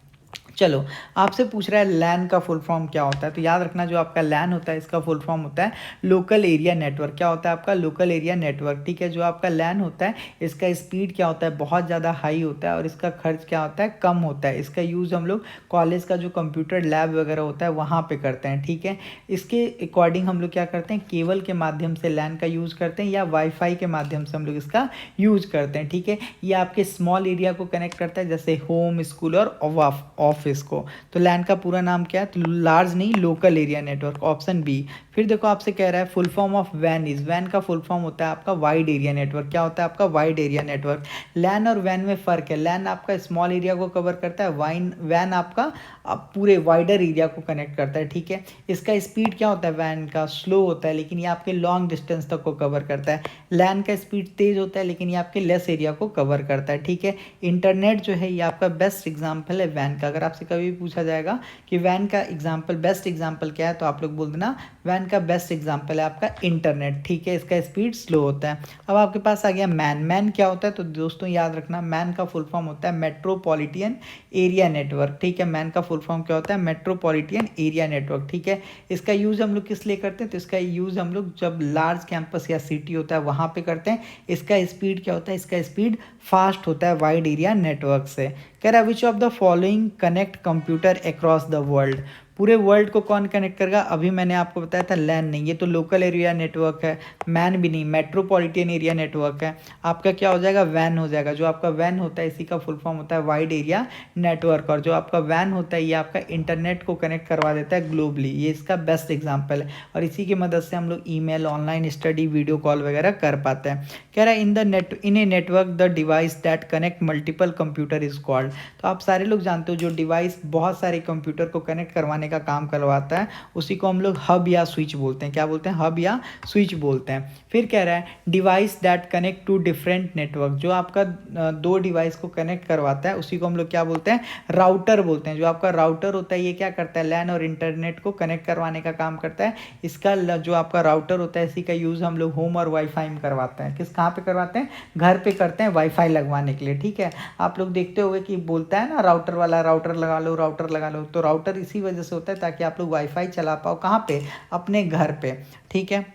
चलो, आपसे पूछ रहा है लैन का फुल फॉर्म क्या होता है? तो याद रखना, जो आपका लैन होता है इसका फुल फॉर्म होता है लोकल एरिया नेटवर्क। क्या होता है आपका? लोकल एरिया नेटवर्क, ठीक है। जो आपका लैन होता है इसका स्पीड क्या होता है? बहुत ज़्यादा हाई होता है और इसका खर्च क्या होता है? कम होता है। इसका यूज़ हम लोग कॉलेज का जो कंप्यूटर लैब वगैरह होता है वहाँ पर करते हैं, ठीक है। इसके अकॉर्डिंग हम लोग क्या करते हैं? केबल के माध्यम से लैन का यूज़ करते हैं या वाईफाई के माध्यम से हम लोग इसका यूज़ करते हैं, ठीक है। ये आपके स्मॉल एरिया को कनेक्ट करता है, जैसे होम, स्कूल और ऑफिस को। तो लैन का पूरा नाम क्या है? तो लार्ज नहीं, local area network, option B. फिर देखो आपसे कह रहा है फुल फॉर्म ऑफ वैन इज। वैन का फुल फॉर्म होता है आपका वाइड एरिया नेटवर्क। क्या होता है आपका? Wide area network. लैन और वैन में फ़र्क है। लैन आपका स्मॉल एरिया को कवर करता है, वैन आपका पूरे वाइडर एरिया को कनेक्ट करता है, ठीक है। इसका स्पीड क्या होता है? वैन का स्लो होता है, लेकिन ये आपके लॉन्ग डिस्टेंस तक को कवर करता है। लैन का स्पीड तेज़ होता है, लेकिन ये आपके लेस एरिया को कवर करता है, ठीक है। इंटरनेट जो है ये आपका बेस्ट एग्जाम्पल है वैन का। अगर आपसे कभी पूछा जाएगा कि वैन का एग्जाम्पल, बेस्ट एग्जाम्पल क्या है, तो आप लोग बोल देना वैन का बेस्ट एग्जाम्पल है आपका इंटरनेट, ठीक है। इसका स्पीड स्लो होता है। अब आपके पास आ गया मैन। मैन क्या होता है? तो दोस्तों याद रखना, मैन का फुल फॉर्म होता है मेट्रोपॉलिटन एरिया नेटवर्क, ठीक है। मैन का फुल फॉर्म क्या होता है? मेट्रोपॉलिटन एरिया नेटवर्क, ठीक है। इसका यूज़ हम लोग किस लिए करते हैं? तो इसका यूज़ हम लोग जब लार्ज कैंपस या सिटी होता है वहाँ पे करते हैं। इसका स्पीड क्या होता है? इसका स्पीड फास्ट होता है वाइड एरिया नेटवर्क से। कह रहा है which of the following connect computer across the world. पूरे वर्ल्ड को कौन कनेक्ट करेगा, अभी मैंने आपको बताया था लैन नहीं, ये तो लोकल एरिया नेटवर्क है, मैन भी नहीं, मेट्रोपॉलिटन एरिया नेटवर्क है। आपका क्या हो जाएगा, वैन हो जाएगा। जो आपका वैन होता है इसी का फुल फॉर्म होता है वाइड एरिया नेटवर्क, और जो आपका वैन होता है ये आपका इंटरनेट को कनेक्ट करवा देता है ग्लोबली, ये इसका बेस्ट एग्जाम्पल है। और इसी की मदद से हम लोग email, online study, video call वगैरह कर पाते हैं। कह रहा है in a network the device that connect multiple computer is called. तो आप सारे लोग जानते हो जो डिवाइस बहुत सारे कंप्यूटर को कनेक्ट करवाने का काम करवाता है उसी को हम लोग हब या स्विच बोलते हैं। क्या बोलते हैं, हब या स्विच बोलते हैं। फिर कह रहा है device that connect to different network, जो आपका दो डिवाइस को कनेक्ट करवाता है उसी को हम लोग क्या बोलते हैं, राउटर बोलते हैं। जो आपका राउटर होता है ये क्या करता है, लैन और इंटरनेट को कनेक्ट करवाने का काम करता है। इसका जो आपका राउटर होता है इसी का यूज़ हम लोग होम और वाईफाई में करवाते हैं। कहाँ पे करवाते हैं, घर पे करते हैं वाईफाई लगवाने के लिए। ठीक है, आप लोग देखते होंगे कि बोलता है ना राउटर वाला, राउटर लगा लो, राउटर लगा लो। तो राउटर इसी वजह से होता है ताकि आप लोग वाईफाई चला पाओ, कहाँ पे, अपने घर पे। ठीक है,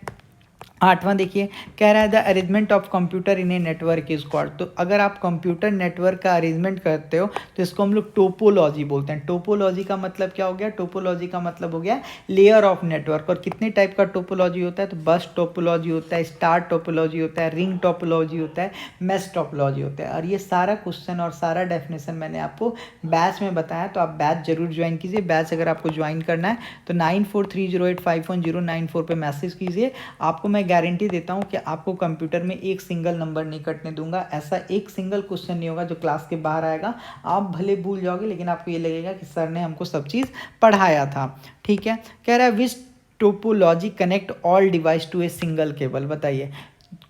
आठवां देखिए, कह रहा है the arrangement of computer in a network is called. तो अगर आप कंप्यूटर नेटवर्क का अरेंजमेंट करते हो तो इसको हम लोग टोपोलॉजी बोलते हैं। टोपोलॉजी का मतलब क्या हो गया, टोपोलॉजी का मतलब हो गया लेयर ऑफ नेटवर्क। और कितने टाइप का टोपोलॉजी होता है, तो बस टोपोलॉजी होता है, स्टार टोपोलॉजी होता है, रिंग टोपोलॉजी होता है, मेश टोपोलॉजी होता है। और ये सारा क्वेश्चन और सारा डेफिनेशन मैंने आपको बैच में बताया, तो आप बैच जरूर ज्वाइन कीजिए। बैच अगर आपको ज्वाइन करना है तो 9430851094 पे मैसेज कीजिए। आपको मैं गारंटी देता हूं कि आपको कंप्यूटर में एक सिंगल नंबर नहीं कटने दूंगा। ऐसा एक सिंगल क्वेश्चन नहीं होगा जो क्लास के बाहर आएगा, आप भले भूल जाओगे लेकिन आपको ये लगेगा कि सर ने हमको सब चीज़ पढ़ाया था। ठीक है, कह रहा है which topology connect all device to a single cable. बताइए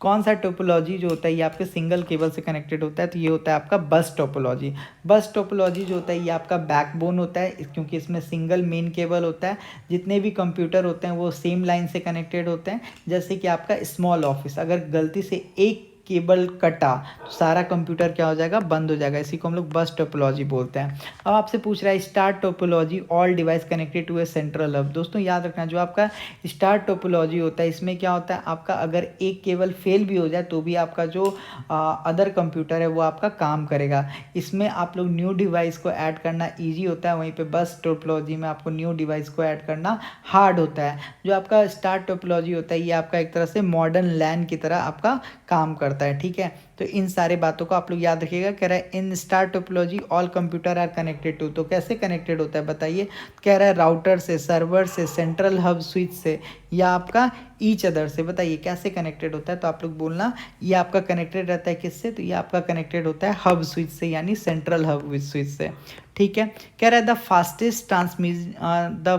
कौन सा टोपोलॉजी जो होता है ये आपके सिंगल केबल से कनेक्टेड होता है, तो ये होता है आपका बस टोपोलॉजी। बस टोपोलॉजी जो होता है ये आपका बैकबोन होता है, क्योंकि इसमें सिंगल मेन केबल होता है। जितने भी कंप्यूटर होते हैं वो सेम लाइन से कनेक्टेड होते हैं। जैसे कि आपका स्मॉल ऑफिस, अगर गलती से एक केबल कटा तो सारा कंप्यूटर क्या हो जाएगा, बंद हो जाएगा। इसी को हम लोग बस टोपोलॉजी बोलते हैं। अब आपसे पूछ रहा है star topology, all device connected to a central hub. दोस्तों याद रखना, जो आपका स्टार टोपोलॉजी होता है इसमें क्या होता है, आपका अगर एक केबल फेल भी हो जाए तो भी आपका जो अदर कंप्यूटर है वो आपका काम करेगा। इसमें आप लोग न्यू डिवाइस को ऐड करना ईजी होता है, वहीं पे बस टोपोलॉजी में आपको न्यू डिवाइस को ऐड करना हार्ड होता है। जो आपका स्टार टोपोलॉजी होता है ये आपका एक तरह से मॉडर्न लैन की तरह आपका काम करता है। ठीक है, तो इन सारे बातों को आप लोग याद रखिएगा। कह रहा है in star topology all computer are connected to. तो कैसे कनेक्टेड होता है बताइए, कह रहा है राउटर से, सर्वर से, सेंट्रल हब स्विच से, या आपका ईच अदर से। बताइए कैसे कनेक्टेड होता है, तो आप लोग बोलना ये आपका कनेक्टेड रहता है किससे, तो ये आपका कनेक्टेड होता है हब स्विच से, यानी सेंट्रल हब स्विच से। ठीक है, कह रहा है the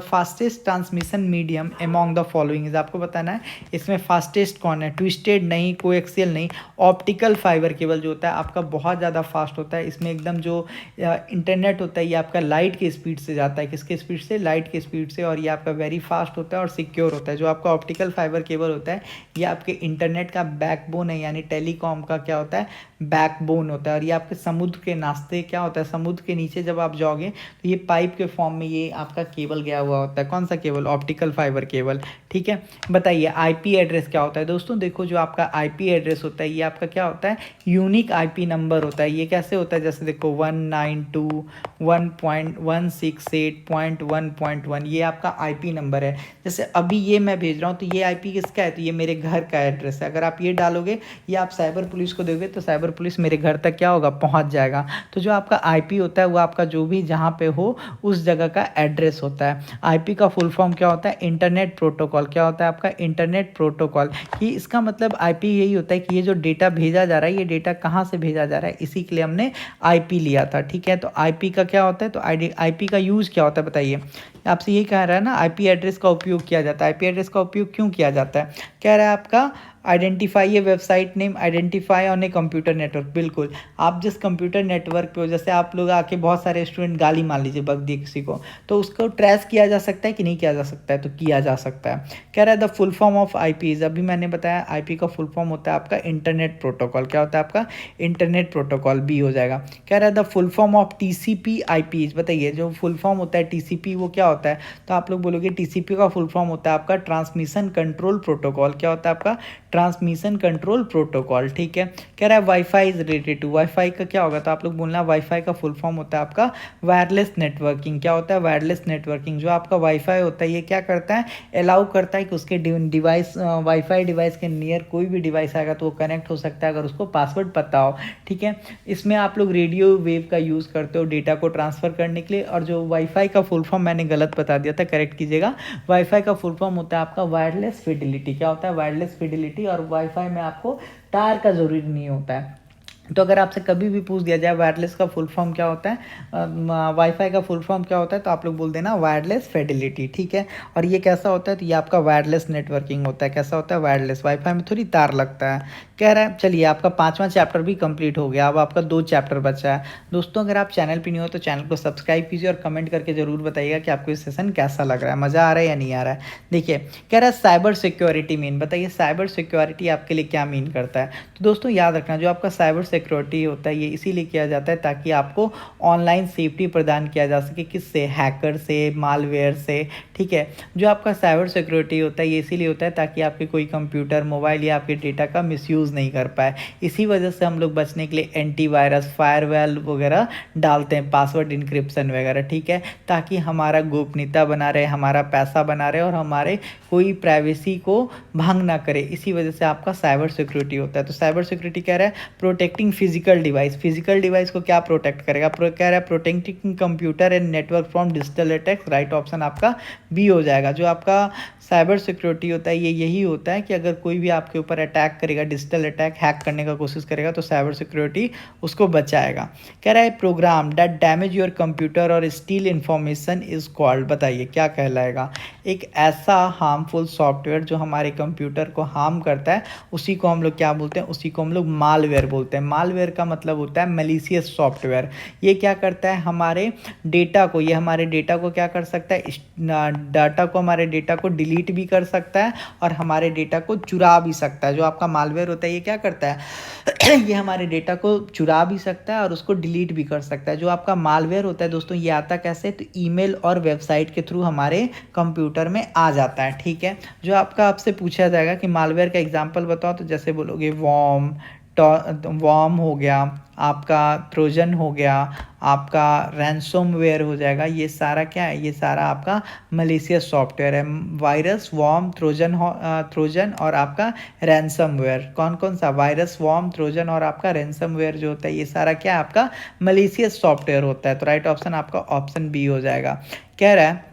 fastest transmission medium among the following is. आपको बताना है इसमें फास्टेस्ट कौन है, ट्विस्टेड नहीं, कोएक्सियल नहीं, ऑप्टिकल फाइबर केबल जो होता है आपका बहुत ज़्यादा फास्ट होता है। इसमें एकदम जो इंटरनेट होता है ये आपका लाइट के स्पीड से जाता है, किसके स्पीड से, लाइट के स्पीड से, और ये आपका वेरी फास्ट होता है और सिक्योर होता है। जो आपका ऑप्टिकल फाइबर केबल होता है ये आपके इंटरनेट का बैकबोन है, यानी टेलीकॉम का क्या होता है, बैकबोन होता है। और ये आपके समुद्र के नास्ते क्या होता है, समुद्र के नीचे जब आप जाओगे तो ये पाइप के फॉर्म में ये आपका केबल गया हुआ होता है। कौन सा केबल, ऑप्टिकल फाइबर केबल। ठीक है, बताइए आईपी एड्रेस क्या होता है। दोस्तों देखो जो आपका आईपी एड्रेस होता है ये आपका क्या होता है, यूनिक आईपी नंबर होता है। ये कैसे होता है, जैसे देखो 192.168.1.1 ये आपका आईपी नंबर है। जैसे अभी ये मैं भेज रहा हूँ तो ये आईपी किसका है, तो ये मेरे घर का एड्रेस है। अगर आप ये डालोगे ये आप साइबर पुलिस को दोगे तो साइबर पुलिस मेरे घर तक क्या होगा, पहुँच जाएगा। तो जो आपका आईपी होता है वो आपका जो भी जहाँ पे हो उस जगह का एड्रेस होता है। आईपी का फुल फॉर्म क्या होता है, इंटरनेट प्रोटोकॉल। क्या होता है आपका, इंटरनेट प्रोटोकॉल। कि इसका मतलब आईपी यही होता है कि ये जो डेटा भेजा जा रहा है ये डेटा कहाँ से भेजा जा रहा है, इसी के लिए हमने आईपी लिया था। ठीक है, तो आईपी का क्या होता है, तो आईपी का यूज़ क्या होता है बताइए। आपसे यही कह रहा है ना, आईपी एड्रेस का उपयोग किया जाता है। आईपी एड्रेस का उपयोग क्यों किया जाता है, कह रहा है आपका identify A website name, identify on A computer network. बिल्कुल, आप जिस कंप्यूटर नेटवर्क पे हो, जैसे आप लोग आके बहुत सारे स्टूडेंट गाली मान लीजिए बग दिए किसी को, तो उसको ट्रेस किया जा सकता है कि नहीं किया जा सकता है, तो किया जा सकता है। कह रहा है the full form of IPs, अभी मैंने बताया आईपी का फुल फॉर्म होता है आपका इंटरनेट प्रोटोकॉल। क्या होता है आपका, इंटरनेट प्रोटोकॉल, बी हो जाएगा। कह रहा है the full form of TCP IPs. बताइए जो फुल फॉर्म होता है टीसीपी वो क्या होता है, तो आप लोग बोलोगे टीसीपी का फुल फॉर्म होता है आपका ट्रांसमिशन कंट्रोल प्रोटोकॉल। क्या होता है आपका, ट्रांसमिशन कंट्रोल प्रोटोकॉल, ठीक है। कह रहा है wifi is related to, wifi का क्या होगा, तो आप लोग बोलना वाईफाई का फुल फॉर्म होता है आपका वायरलेस नेटवर्किंग। क्या होता है वायरलेस नेटवर्किंग, जो आपका वाईफाई होता है ये क्या करता है, अलाउ करता है कि उसके डिवाइस वाईफाई डिवाइस के नियर कोई भी डिवाइस आएगा तो वो कनेक्ट हो सकता है अगर उसको पासवर्ड पता हो, ठीक है। इसमें आप लोग रेडियो वेव का यूज़ करते हो डेटा को ट्रांसफ़र करने के लिए। और जो वाईफाई का फुल फॉर्म मैंने गलत बता दिया था, करेक्ट कीजिएगा, वाईफाई का फुल फॉर्म होता है आपका वायरलेस फिडिलिटी। क्या होता है वायरलेस फिडिलिटी, और वाईफाई में आपको तार का ज़रूरी नहीं होता है। तो अगर आपसे कभी भी पूछ दिया जाए वायरलेस का फुल फॉर्म क्या होता है, वाईफाई का फुल फॉर्म क्या होता है, तो आप लोग बोल देना वायरलेस फिडिलिटी, ठीक है। और ये कैसा होता है, तो ये आपका वायरलेस नेटवर्किंग होता है। कैसा होता है वायरलेस, वाईफाई में थोड़ी तार लगता है। कह रहा है चलिए आपका 5वां चैप्टर भी कंप्लीट हो गया, अब आपका 2 चैप्टर बचा है। दोस्तों अगर आप चैनल पर नहीं हो तो चैनल को सब्सक्राइब कीजिए और कमेंट करके ज़रूर बताइएगा कि आपको ये सेशन कैसा लग रहा है, मज़ा आ रहा है या नहीं आ रहा है। देखिए कह रहा है साइबर सिक्योरिटी मीन, बताइए साइबर सिक्योरिटी आपके लिए क्या मीन करता है। तो दोस्तों याद रखना, जो आपका साइबर सिक्योरिटी होता है ये इसीलिए किया जाता है ताकि आपको ऑनलाइन सेफ्टी प्रदान किया जा सके, किससे, हैकर से, मालवेयर से, ठीक है। जो आपका साइबर सिक्योरिटी होता है ये इसीलिए होता है ताकि आपके कोई कंप्यूटर, मोबाइल या आपके डेटा का मिसयूज़ नहीं कर पाए। इसी वजह से हम लोग बचने के लिए एंटीवायरस, फायरवॉल वगैरह डालते हैं, पासवर्ड इंक्रिप्शन वगैरह, ठीक है, ताकि हमारा गोपनीयता बना रहे, हमारा पैसा बना रहे और हमारे कोई प्राइवेसी को भंग ना करे। इसी वजह से आपका साइबर सिक्योरिटी होता है। तो साइबर सिक्योरिटी कह रहा है protecting physical device, physical device को क्या प्रोटेक्ट करेगा, कह रहा है protecting computer and network from digital attacks, right option आपका बी हो जाएगा। जो आपका साइबर सिक्योरिटी होता है ये यही होता है कि अगर कोई भी आपके ऊपर अटैक करेगा, डिजिटल अटैक, हैक करने का कोशिश करेगा, तो साइबर सिक्योरिटी उसको बचाएगा। कह रहा है program that damage your computer और स्टील इंफॉर्मेशन इज कॉल्ड, बताइए क्या कहलाएगा। एक ऐसा हार्मफुल सॉफ्टवेयर जो हमारे कंप्यूटर को हार्म करता है उसी को हम लोग क्या बोलते हैं, उसी को हम लोग मालवेयर बोलते हैं। मालवेयर का मतलब होता है मैलिशियस सॉफ्टवेयर। ये क्या करता है हमारे डेटा को, ये हमारे डेटा को क्या कर सकता है, डाटा को, हमारे डेटा को डिलीट भी कर सकता है और हमारे डेटा को चुरा भी सकता है। जो आपका मालवेयर होता है ये क्या करता है ये हमारे डेटा को चुरा भी सकता है और उसको डिलीट भी कर सकता है। जो आपका मालवेयर होता है दोस्तों ये आता कैसे, तो ईमेल और वेबसाइट के थ्रू हमारे कंप्यूटर में आ जाता है, ठीक है। जो आपका आपसे पूछा जाएगा कि मालवेयर का एग्जांपल बताओ, तो जैसे बोलोगे वॉर्म हो गया, आपका ट्रोजन हो गया, आपका रैंसमवेयर हो जाएगा। ये सारा क्या है, ये सारा आपका मलेशियस सॉफ्टवेयर है। वायरस, वॉर्म, ट्रोजन और आपका रैंसमवेयर। कौन कौन सा, वायरस, वॉर्म, ट्रोजन और आपका रैंसमवेयर जो होता है ये सारा क्या है आपका मलेशियस सॉफ्टवेयर होता है। तो राइट ऑप्शन आपका ऑप्शन बी हो जाएगा। कह रहा है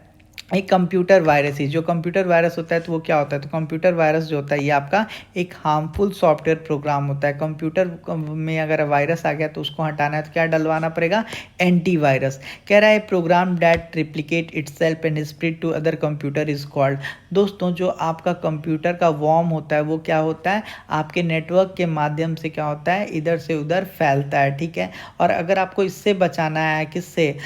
एक कंप्यूटर वायरस ही, जो कंप्यूटर वायरस होता है तो वो क्या होता है, तो कंप्यूटर वायरस जो होता है ये आपका एक हार्मफुल सॉफ्टवेयर प्रोग्राम होता है। कंप्यूटर में अगर वायरस आ गया तो उसको हटाना है तो क्या डलवाना पड़ेगा, एंटीवायरस। कह रहा है program that replicate itself and spread to other computer is called. दोस्तों जो आपका कंप्यूटर का वॉर्म होता है वो क्या होता है, आपके नेटवर्क के माध्यम से क्या होता है, इधर से उधर फैलता है, ठीक है। और अगर आपको इससे बचाना है, किससे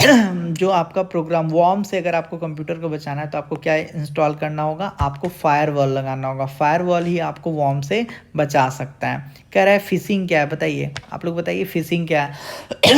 जो आपका प्रोग्राम वॉर्म से अगर आपको कंप्यूटर को बचाना है तो आपको क्या इंस्टॉल करना होगा, आपको फायरवॉल लगाना होगा। फायरवॉल ही आपको वॉर्म से बचा सकता है। कह रहा है फिशिंग क्या है, बताइए आप लोग बताइए फिशिंग क्या है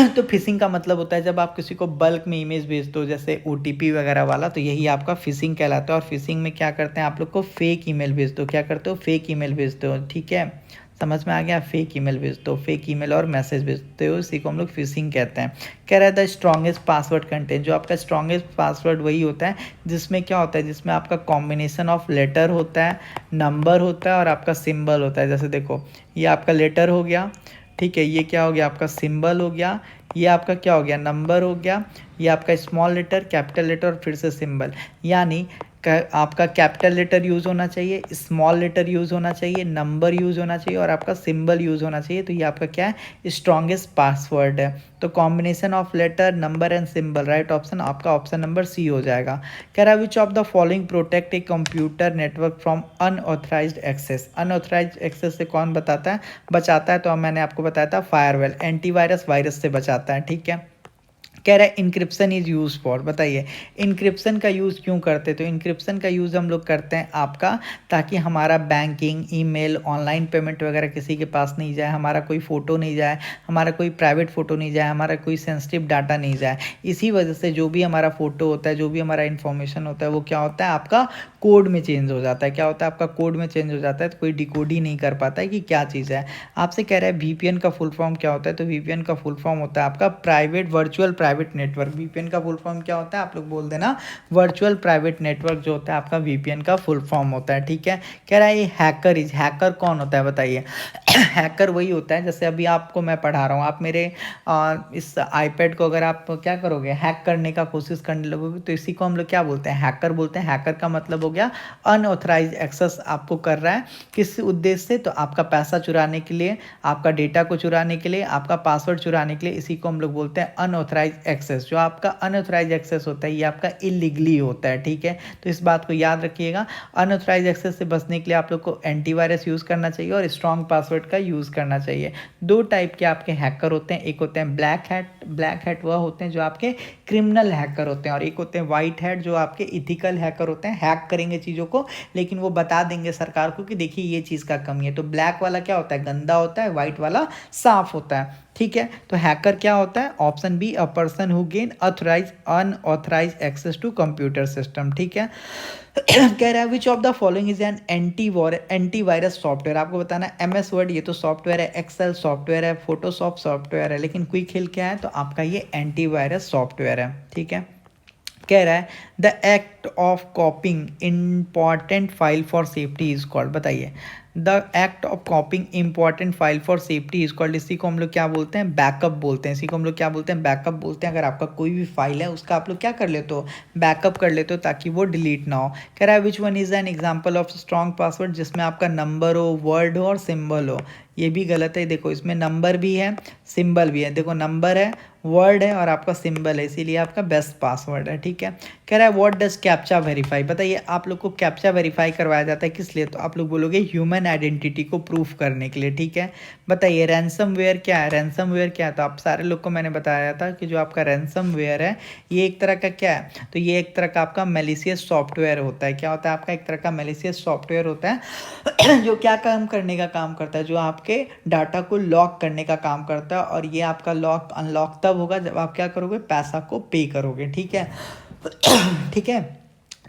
तो फिशिंग का मतलब होता है जब आप किसी को बल्क में इमेज भेजते हो, जैसे OTP वगैरह वाला, तो यही आपका फिशिंग कहलाता है। और फिशिंग में क्या करते हैं, आप लोग को फेक ईमेल भेजते हो, क्या करते हो, फेक ईमेल भेजते हो, ठीक है, समझ में आ गया। फेक ईमेल भेजते हो, फेक ईमेल और मैसेज भेजते हो, इसी को हम लोग फिशिंग कहते हैं। कह रहा है द स्ट्रॉन्गेस्ट पासवर्ड कंटेंट, जो आपका स्ट्रॉन्गेस्ट पासवर्ड वही होता है जिसमें क्या होता है, जिसमें आपका कॉम्बिनेशन ऑफ लेटर होता है, नंबर होता है और आपका सिंबल होता है। जैसे देखो ये आपका लेटर हो गया, ठीक है, ये क्या हो गया आपका सिंबल हो गया, ये आपका क्या हो गया नंबर हो गया, ये आपका स्मॉल लेटर, कैपिटल लेटर और फिर से सिंबल। यानी आपका कैपिटल लेटर यूज़ होना चाहिए, स्मॉल लेटर यूज़ होना चाहिए, नंबर यूज़ होना चाहिए और आपका सिंबल यूज़ होना चाहिए। तो ये आपका क्या है, स्ट्रॉन्गेस्ट पासवर्ड है। तो combination of letter, number and symbol, right option आपका ऑप्शन नंबर सी हो जाएगा। कह रहा है which of the following protect a computer network from unauthorised access. Unauthorised access से कौन बचाता है, तो मैंने आपको बताया था फायरवॉल, एंटीवायरस वायरस से बचाता है, ठीक है। कह रहा है इनक्रिप्शन इज़ यूज फॉर, बताइए इनक्रिप्शन का यूज़ क्यों करते, तो इनक्रिप्शन का यूज़ हम लोग करते हैं आपका ताकि हमारा बैंकिंग, ईमेल, ऑनलाइन पेमेंट वगैरह किसी के पास नहीं जाए, हमारा कोई फ़ोटो नहीं जाए, हमारा कोई प्राइवेट फ़ोटो नहीं जाए, हमारा कोई सेंसिटिव डाटा नहीं जाए। इसी वजह से जो भी हमारा फ़ोटो होता है, जो भी हमारा इन्फॉर्मेशन होता है, वो क्या होता है आपका कोड में चेंज हो जाता है। क्या होता है आपका कोड में चेंज हो जाता है, तो कोई डिकोड ही नहीं कर पाता है कि क्या चीज़ है। आपसे कह रहा है वीपीएन का फुल फॉर्म क्या होता है, तो वीपीएन का फुल फॉर्म होता है आपका private virtual private network. VPN का फुल फॉर्म क्या होता है, आप लोग बोल देना वर्चुअल प्राइवेट नेटवर्क जो होता है आपका वीपीएन का फुल फॉर्म होता है। ठीक है, कह रहा है ये हैकर कौन होता है बताइए। हैकर वही होता है, जैसे अभी आपको मैं पढ़ा रहा हूँ, आप मेरे इस आईपैड को अगर आप क्या करोगे, हैक करने का कोशिश करने लगोगे, तो इसी को हम लोग क्या बोलते हैं, हैकर बोलते हैं। हैकर का मतलब हो गया अनऑथराइज एक्सेस आपको कर रहा है, किस उद्देश्य से, तो आपका पैसा चुराने के लिए, आपका डेटा को चुराने के लिए, आपका पासवर्ड चुराने के लिए। इसी को हम लोग बोलते हैं अनऑथराइज एक्सेस। जो आपका अनऑथराइज एक्सेस होता है ये आपका इलीगली होता है। ठीक है, तो इस बात को याद रखिएगा। अनऑथराइज एक्सेस से बचने के लिए आप लोग को एंटीवायरस यूज़ करना चाहिए और स्ट्रॉन्ग पासवर्ड का यूज़ करना चाहिए। दो टाइप के आपके हैकर होते हैं, एक होते हैं ब्लैक हैट वह होते हैं जो आपके क्रिमिनल हैकर होते हैं, और एक होते हैं वाइट हैट जो आपके इथिकल हैकर होते हैं। हैक करेंगे चीज़ों को, लेकिन वो बता देंगे सरकार को कि देखिए ये चीज़ का कमी है। तो ब्लैक वाला क्या होता है, गंदा होता है, वाइट वाला साफ होता है। ठीक है, तो हैकर क्या होता है, option B, a person who gain unauthorised access to computer system. ठीक है, कह रहा है which of the following is an antivirus software. आपको बताना एम एस वर्ड ये तो सॉफ्टवेयर है, एक्सेल सॉफ्टवेयर है, फोटोशॉप सॉफ्टवेयर है, लेकिन क्विक हिल क्या है, तो आपका ये एंटीवायरस सॉफ्टवेयर है। ठीक है, कह रहा है the act of copying important file for safety is called, बताइए the act of copying important file for safety is called. इसी को हम लोग क्या बोलते हैं, बैकअप बोलते हैं। इसी को हम लोग क्या बोलते हैं, बैकअप बोलते हैं। अगर आपका कोई भी फाइल है उसका आप लोग क्या कर लेते हो, बैकअप कर लेते हो ताकि वो डिलीट ना हो। कह रहा है which one is an example of strong password, जिसमें आपका नंबर हो, वर्ड हो और सिंबल हो। ये भी गलत है, देखो इसमें नंबर भी है, सिंबल भी है। देखो नंबर है, वर्ड है और आपका सिंबल है, इसीलिए आपका बेस्ट पासवर्ड है। ठीक है, कह रहा है व्हाट डज कैप्चा वेरीफाई, बताइए आप लोग को कैप्चा वेरीफाई करवाया जाता है किस लिए, तो आप लोग बोलोगे ह्यूमन आइडेंटिटी को प्रूफ करने के लिए। ठीक है, बताइए रैंसमवेयर क्या है, रैंसमवेयर क्या है, तो आप सारे लोग को मैंने बताया था कि जो आपका रैंसमवेयर है ये एक तरह का क्या है, तो ये एक तरह का आपका मेलिशियस सॉफ्टवेयर होता है। क्या होता है आपका, एक तरह का मेलिशियस सॉफ्टवेयर होता है जो क्या काम करने का काम करता है, जो आपके डाटा को लॉक करने का काम करता है। और ये आपका लॉक अनलॉक तब होगा जब आप क्या करोगे, पैसा को पे करोगे। ठीक है, ठीक है,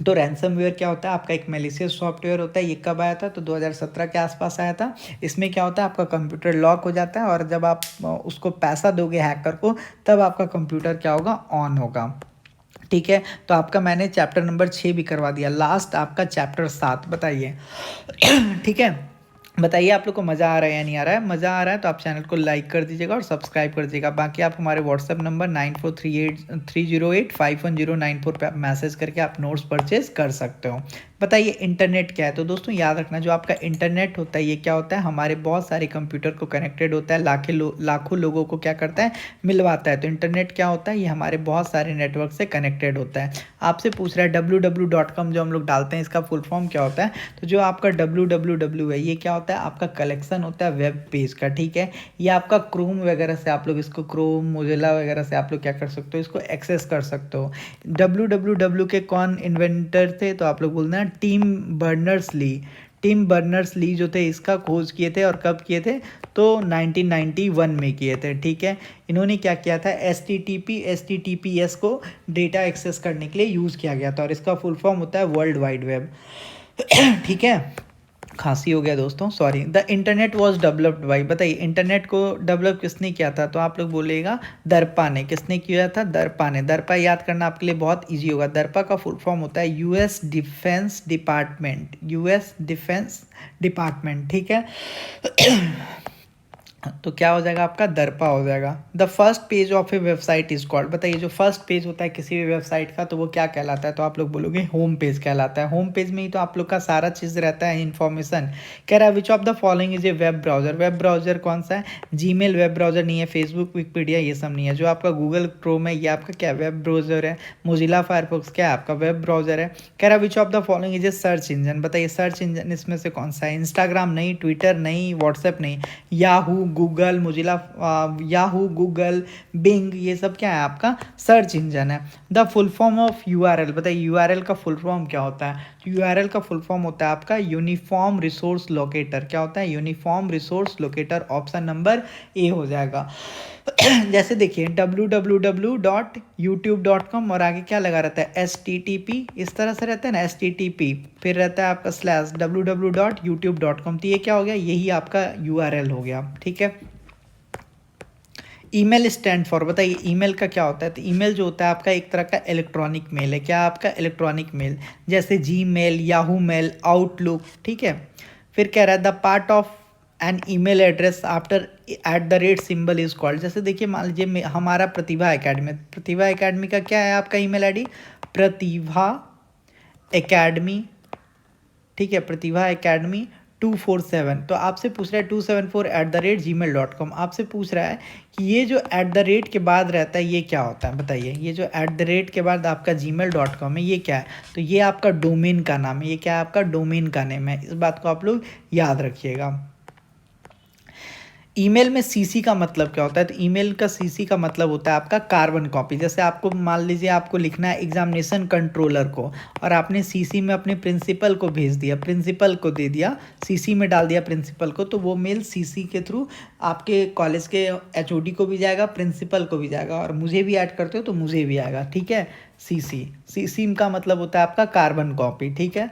तो रैंसमवेयर क्या होता है, आपका एक मेलिशियस सॉफ्टवेयर होता है। ये कब आया था, तो 2017 के आसपास आया था। इसमें क्या होता है, आपका कंप्यूटर लॉक हो जाता है और जब आप उसको पैसा दोगे हैकर को, तब आपका कंप्यूटर क्या होगा, ऑन होगा। ठीक है, तो आपका मैंने चैप्टर नंबर 6 भी करवा दिया, लास्ट आपका चैप्टर 7, बताइए। ठीक है, बताइए आप लोग को मज़ा आ रहा है या नहीं आ रहा है। मज़ा आ रहा है तो आप चैनल को लाइक कर दीजिएगा और सब्सक्राइब कर दीजिएगा। बाकी आप हमारे व्हाट्सएप नंबर 943830851094 पर मैसेज करके आप नोट्स परचेज कर सकते हो। बताइए इंटरनेट क्या है, तो दोस्तों याद रखना जो आपका इंटरनेट होता है ये क्या होता है, हमारे बहुत सारे कंप्यूटर को कनेक्टेड होता है, लाखों लोगों को क्या करता है, मिलवाता है। तो इंटरनेट क्या होता है, ये हमारे बहुत सारे नेटवर्क से कनेक्टेड होता है। आपसे पूछ रहा है www.com जो हम लोग डालते हैं इसका फुल फॉर्म क्या होता है, तो जो आपका www है ये क्या होता है, आपका कलेक्शन होता है वेब पेज का। ठीक है, ये आपका क्रोम वगैरह से आप लोग इसको, क्रोम मोजिला वगैरह से आप लोग क्या कर सकते हो, इसको एक्सेस कर सकते हो। www के कौन इन्वेंटर थे, तो आप लोग बोलते हैं टिम बर्नर्स ली जो थे इसका खोज किए थे, और कब किए थे, तो 1991 में किए थे। ठीक है, इन्होंने क्या किया था, HTTPS को डेटा एक्सेस करने के लिए यूज़ किया गया था, और इसका फुल फॉर्म होता है वर्ल्ड वाइड वेब। ठीक है, खांसी हो गया दोस्तों, sorry. The internet was developed by, बताइए इंटरनेट को डेवलप किसने किया था, तो आप लोग बोलेगा दर्पा ने। किसने किया था, दर्पा ने। दर्पा याद करना आपके लिए बहुत इजी होगा। दर्पा का फुल फॉर्म होता है यूएस डिफेंस डिपार्टमेंट। ठीक है, तो क्या हो जाएगा आपका, दर्पा हो जाएगा। The first page of A website is called, बताइए जो फर्स्ट पेज होता है किसी भी वेबसाइट का तो वो क्या कहलाता है, तो आप लोग बोलोगे होम पेज कहलाता है। होम पेज में ही तो आप लोग का सारा चीज़ रहता है, इन्फॉर्मेशन। कह रहा है which of the following is A web browser, web browser कौन सा है, जीमेल वेब ब्राउजर नहीं है, फेसबुक, विकिपीडिया ये सब नहीं है। जो आपका गूगल क्रोम है ये आपका क्या वेब ब्राउजर है, मोजिला फायरफॉक्स क्या है आपका वेब ब्राउजर है। कह रहा है which of the following is A search engine, बताइए सर्च इंजन इसमें से कौन सा है, इंस्टाग्राम नहीं, ट्विटर नहीं, व्हाट्सएप नहीं, Yahoo, Google, Mozilla, Yahoo, Google, Bing, ये सब क्या है आपका सर्च इंजन है। The full form of URL, बताइए यूआरएल का फुल फॉर्म क्या होता है? यूआरएल का फुल फॉर्म होता है आपका यूनिफॉर्म रिसोर्स लोकेटर। क्या होता है? Uniform resource locator. Option number A हो जाएगा। जैसे देखिए www.youtube.com और आगे क्या लगा रहता है? HTTP, इस तरह से रहता है ना, HTTP, फिर रहता है आपका स्लैश www.youtube.com। तो ये क्या हो गया? यही आपका यूआरएल हो गया, ठीक है। ईमेल स्टैंड फॉर, बताइए ईमेल का क्या होता है? तो ईमेल जो होता है आपका एक तरह का इलेक्ट्रॉनिक मेल है। क्या आपका? इलेक्ट्रॉनिक मेल, जैसे जीमेल, याहू मेल, आउटलुक, ठीक है। फिर कह रहा है the part of an email address after @ symbol is called. जैसे देखिए मान लीजिए हमारा प्रतिभा एकेडमी, प्रतिभा एकेडमी का क्या है आपका ईमेल आईडी? प्रतिभा एकेडमी, ठीक है, प्रतिभा एकेडमी 247। तो आपसे पूछ रहा है 274@gmail.com। आपसे पूछ रहा है कि ये जो @ के बाद रहता है ये क्या होता है? बताइए ये जो @ के बाद आपका gmail.com है ये क्या है? तो ये आपका डोमेन का नाम है। ये क्या है? आपका डोमेन का नेम है। इस बात को आप लोग याद रखिएगा। ईमेल में सीसी का मतलब क्या होता है? तो ईमेल का सीसी का मतलब होता है आपका कार्बन कॉपी। जैसे आपको मान लीजिए आपको लिखना है एग्जामिनेशन कंट्रोलर को और आपने सीसी में अपने प्रिंसिपल को भेज दिया, प्रिंसिपल को दे दिया, सीसी में डाल दिया प्रिंसिपल को, तो वो मेल सीसी के थ्रू आपके कॉलेज के एचओडी को भी जाएगा, प्रिंसिपल को भी जाएगा, और मुझे भी ऐड करते हो तो मुझे भी आएगा, ठीक है। सीसी का मतलब होता है आपका कार्बन कॉपी, ठीक है।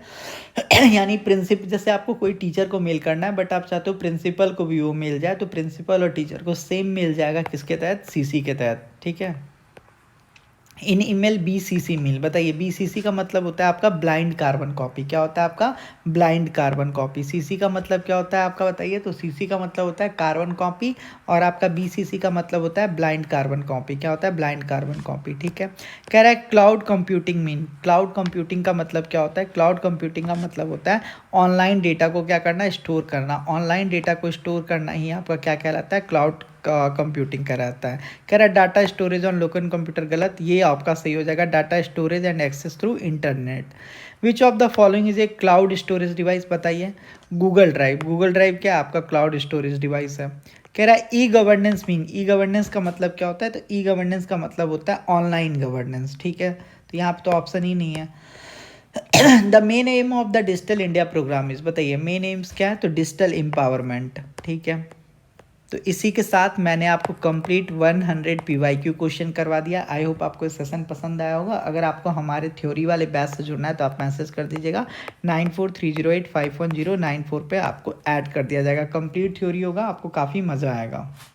यानी प्रिंसिपल, जैसे आपको कोई टीचर को मेल करना है बट आप चाहते हो प्रिंसिपल को भी वो मेल जाए, तो प्रिंसिपल और टीचर को सेम मेल जाएगा, किसके तहत? सीसी के तहत, ठीक है। इन ईमेल BCC मेल, बताइए BCC का मतलब होता है आपका ब्लाइंड कार्बन कॉपी। क्या होता है आपका? Blind carbon copy. CC का मतलब क्या होता है आपका? बताइए। तो CC का मतलब होता है कार्बन कॉपी और आपका BCC का मतलब होता है ब्लाइंड कार्बन कॉपी। क्या होता है? ब्लाइंड कार्बन कॉपी, ठीक है। कह रहा है cloud computing mean, cloud computing का मतलब क्या होता है? क्लाउड कंप्यूटिंग का मतलब होता है ऑनलाइन डेटा को क्या करना? स्टोर करना। ऑनलाइन डेटा को स्टोर करना ही आपका क्या कहलाता है? क्लाउड कंप्यूटिंग कराता है। कह रहा है data storage on local computer, गलत, ये आपका सही हो जाएगा। Data storage and access through internet. Which of the following is a cloud storage device? बताइए। Google drive. गूगल ड्राइव क्या आपका क्लाउड स्टोरेज डिवाइस है। कह रहा है e governance mean, e governance का मतलब क्या होता है? तो ई गवर्नेंस का मतलब होता है ऑनलाइन गवर्नेंस, ठीक है। तो यहाँ पर तो ऑप्शन ही नहीं है। The main aim of the digital India programme is, बताइए मेन एम्स क्या है? तो डिजिटल एम्पावरमेंट, ठीक है। तो इसी के साथ मैंने आपको कंप्लीट 100 PYQ क्वेश्चन करवा दिया। आई होप आपको सेशन पसंद आया होगा। अगर आपको हमारे थ्योरी वाले बैच से जुड़ना है तो आप मैसेज कर दीजिएगा 9430851094 पे, आपको ऐड कर दिया जाएगा। कंप्लीट थ्योरी होगा, आपको काफ़ी मज़ा आएगा।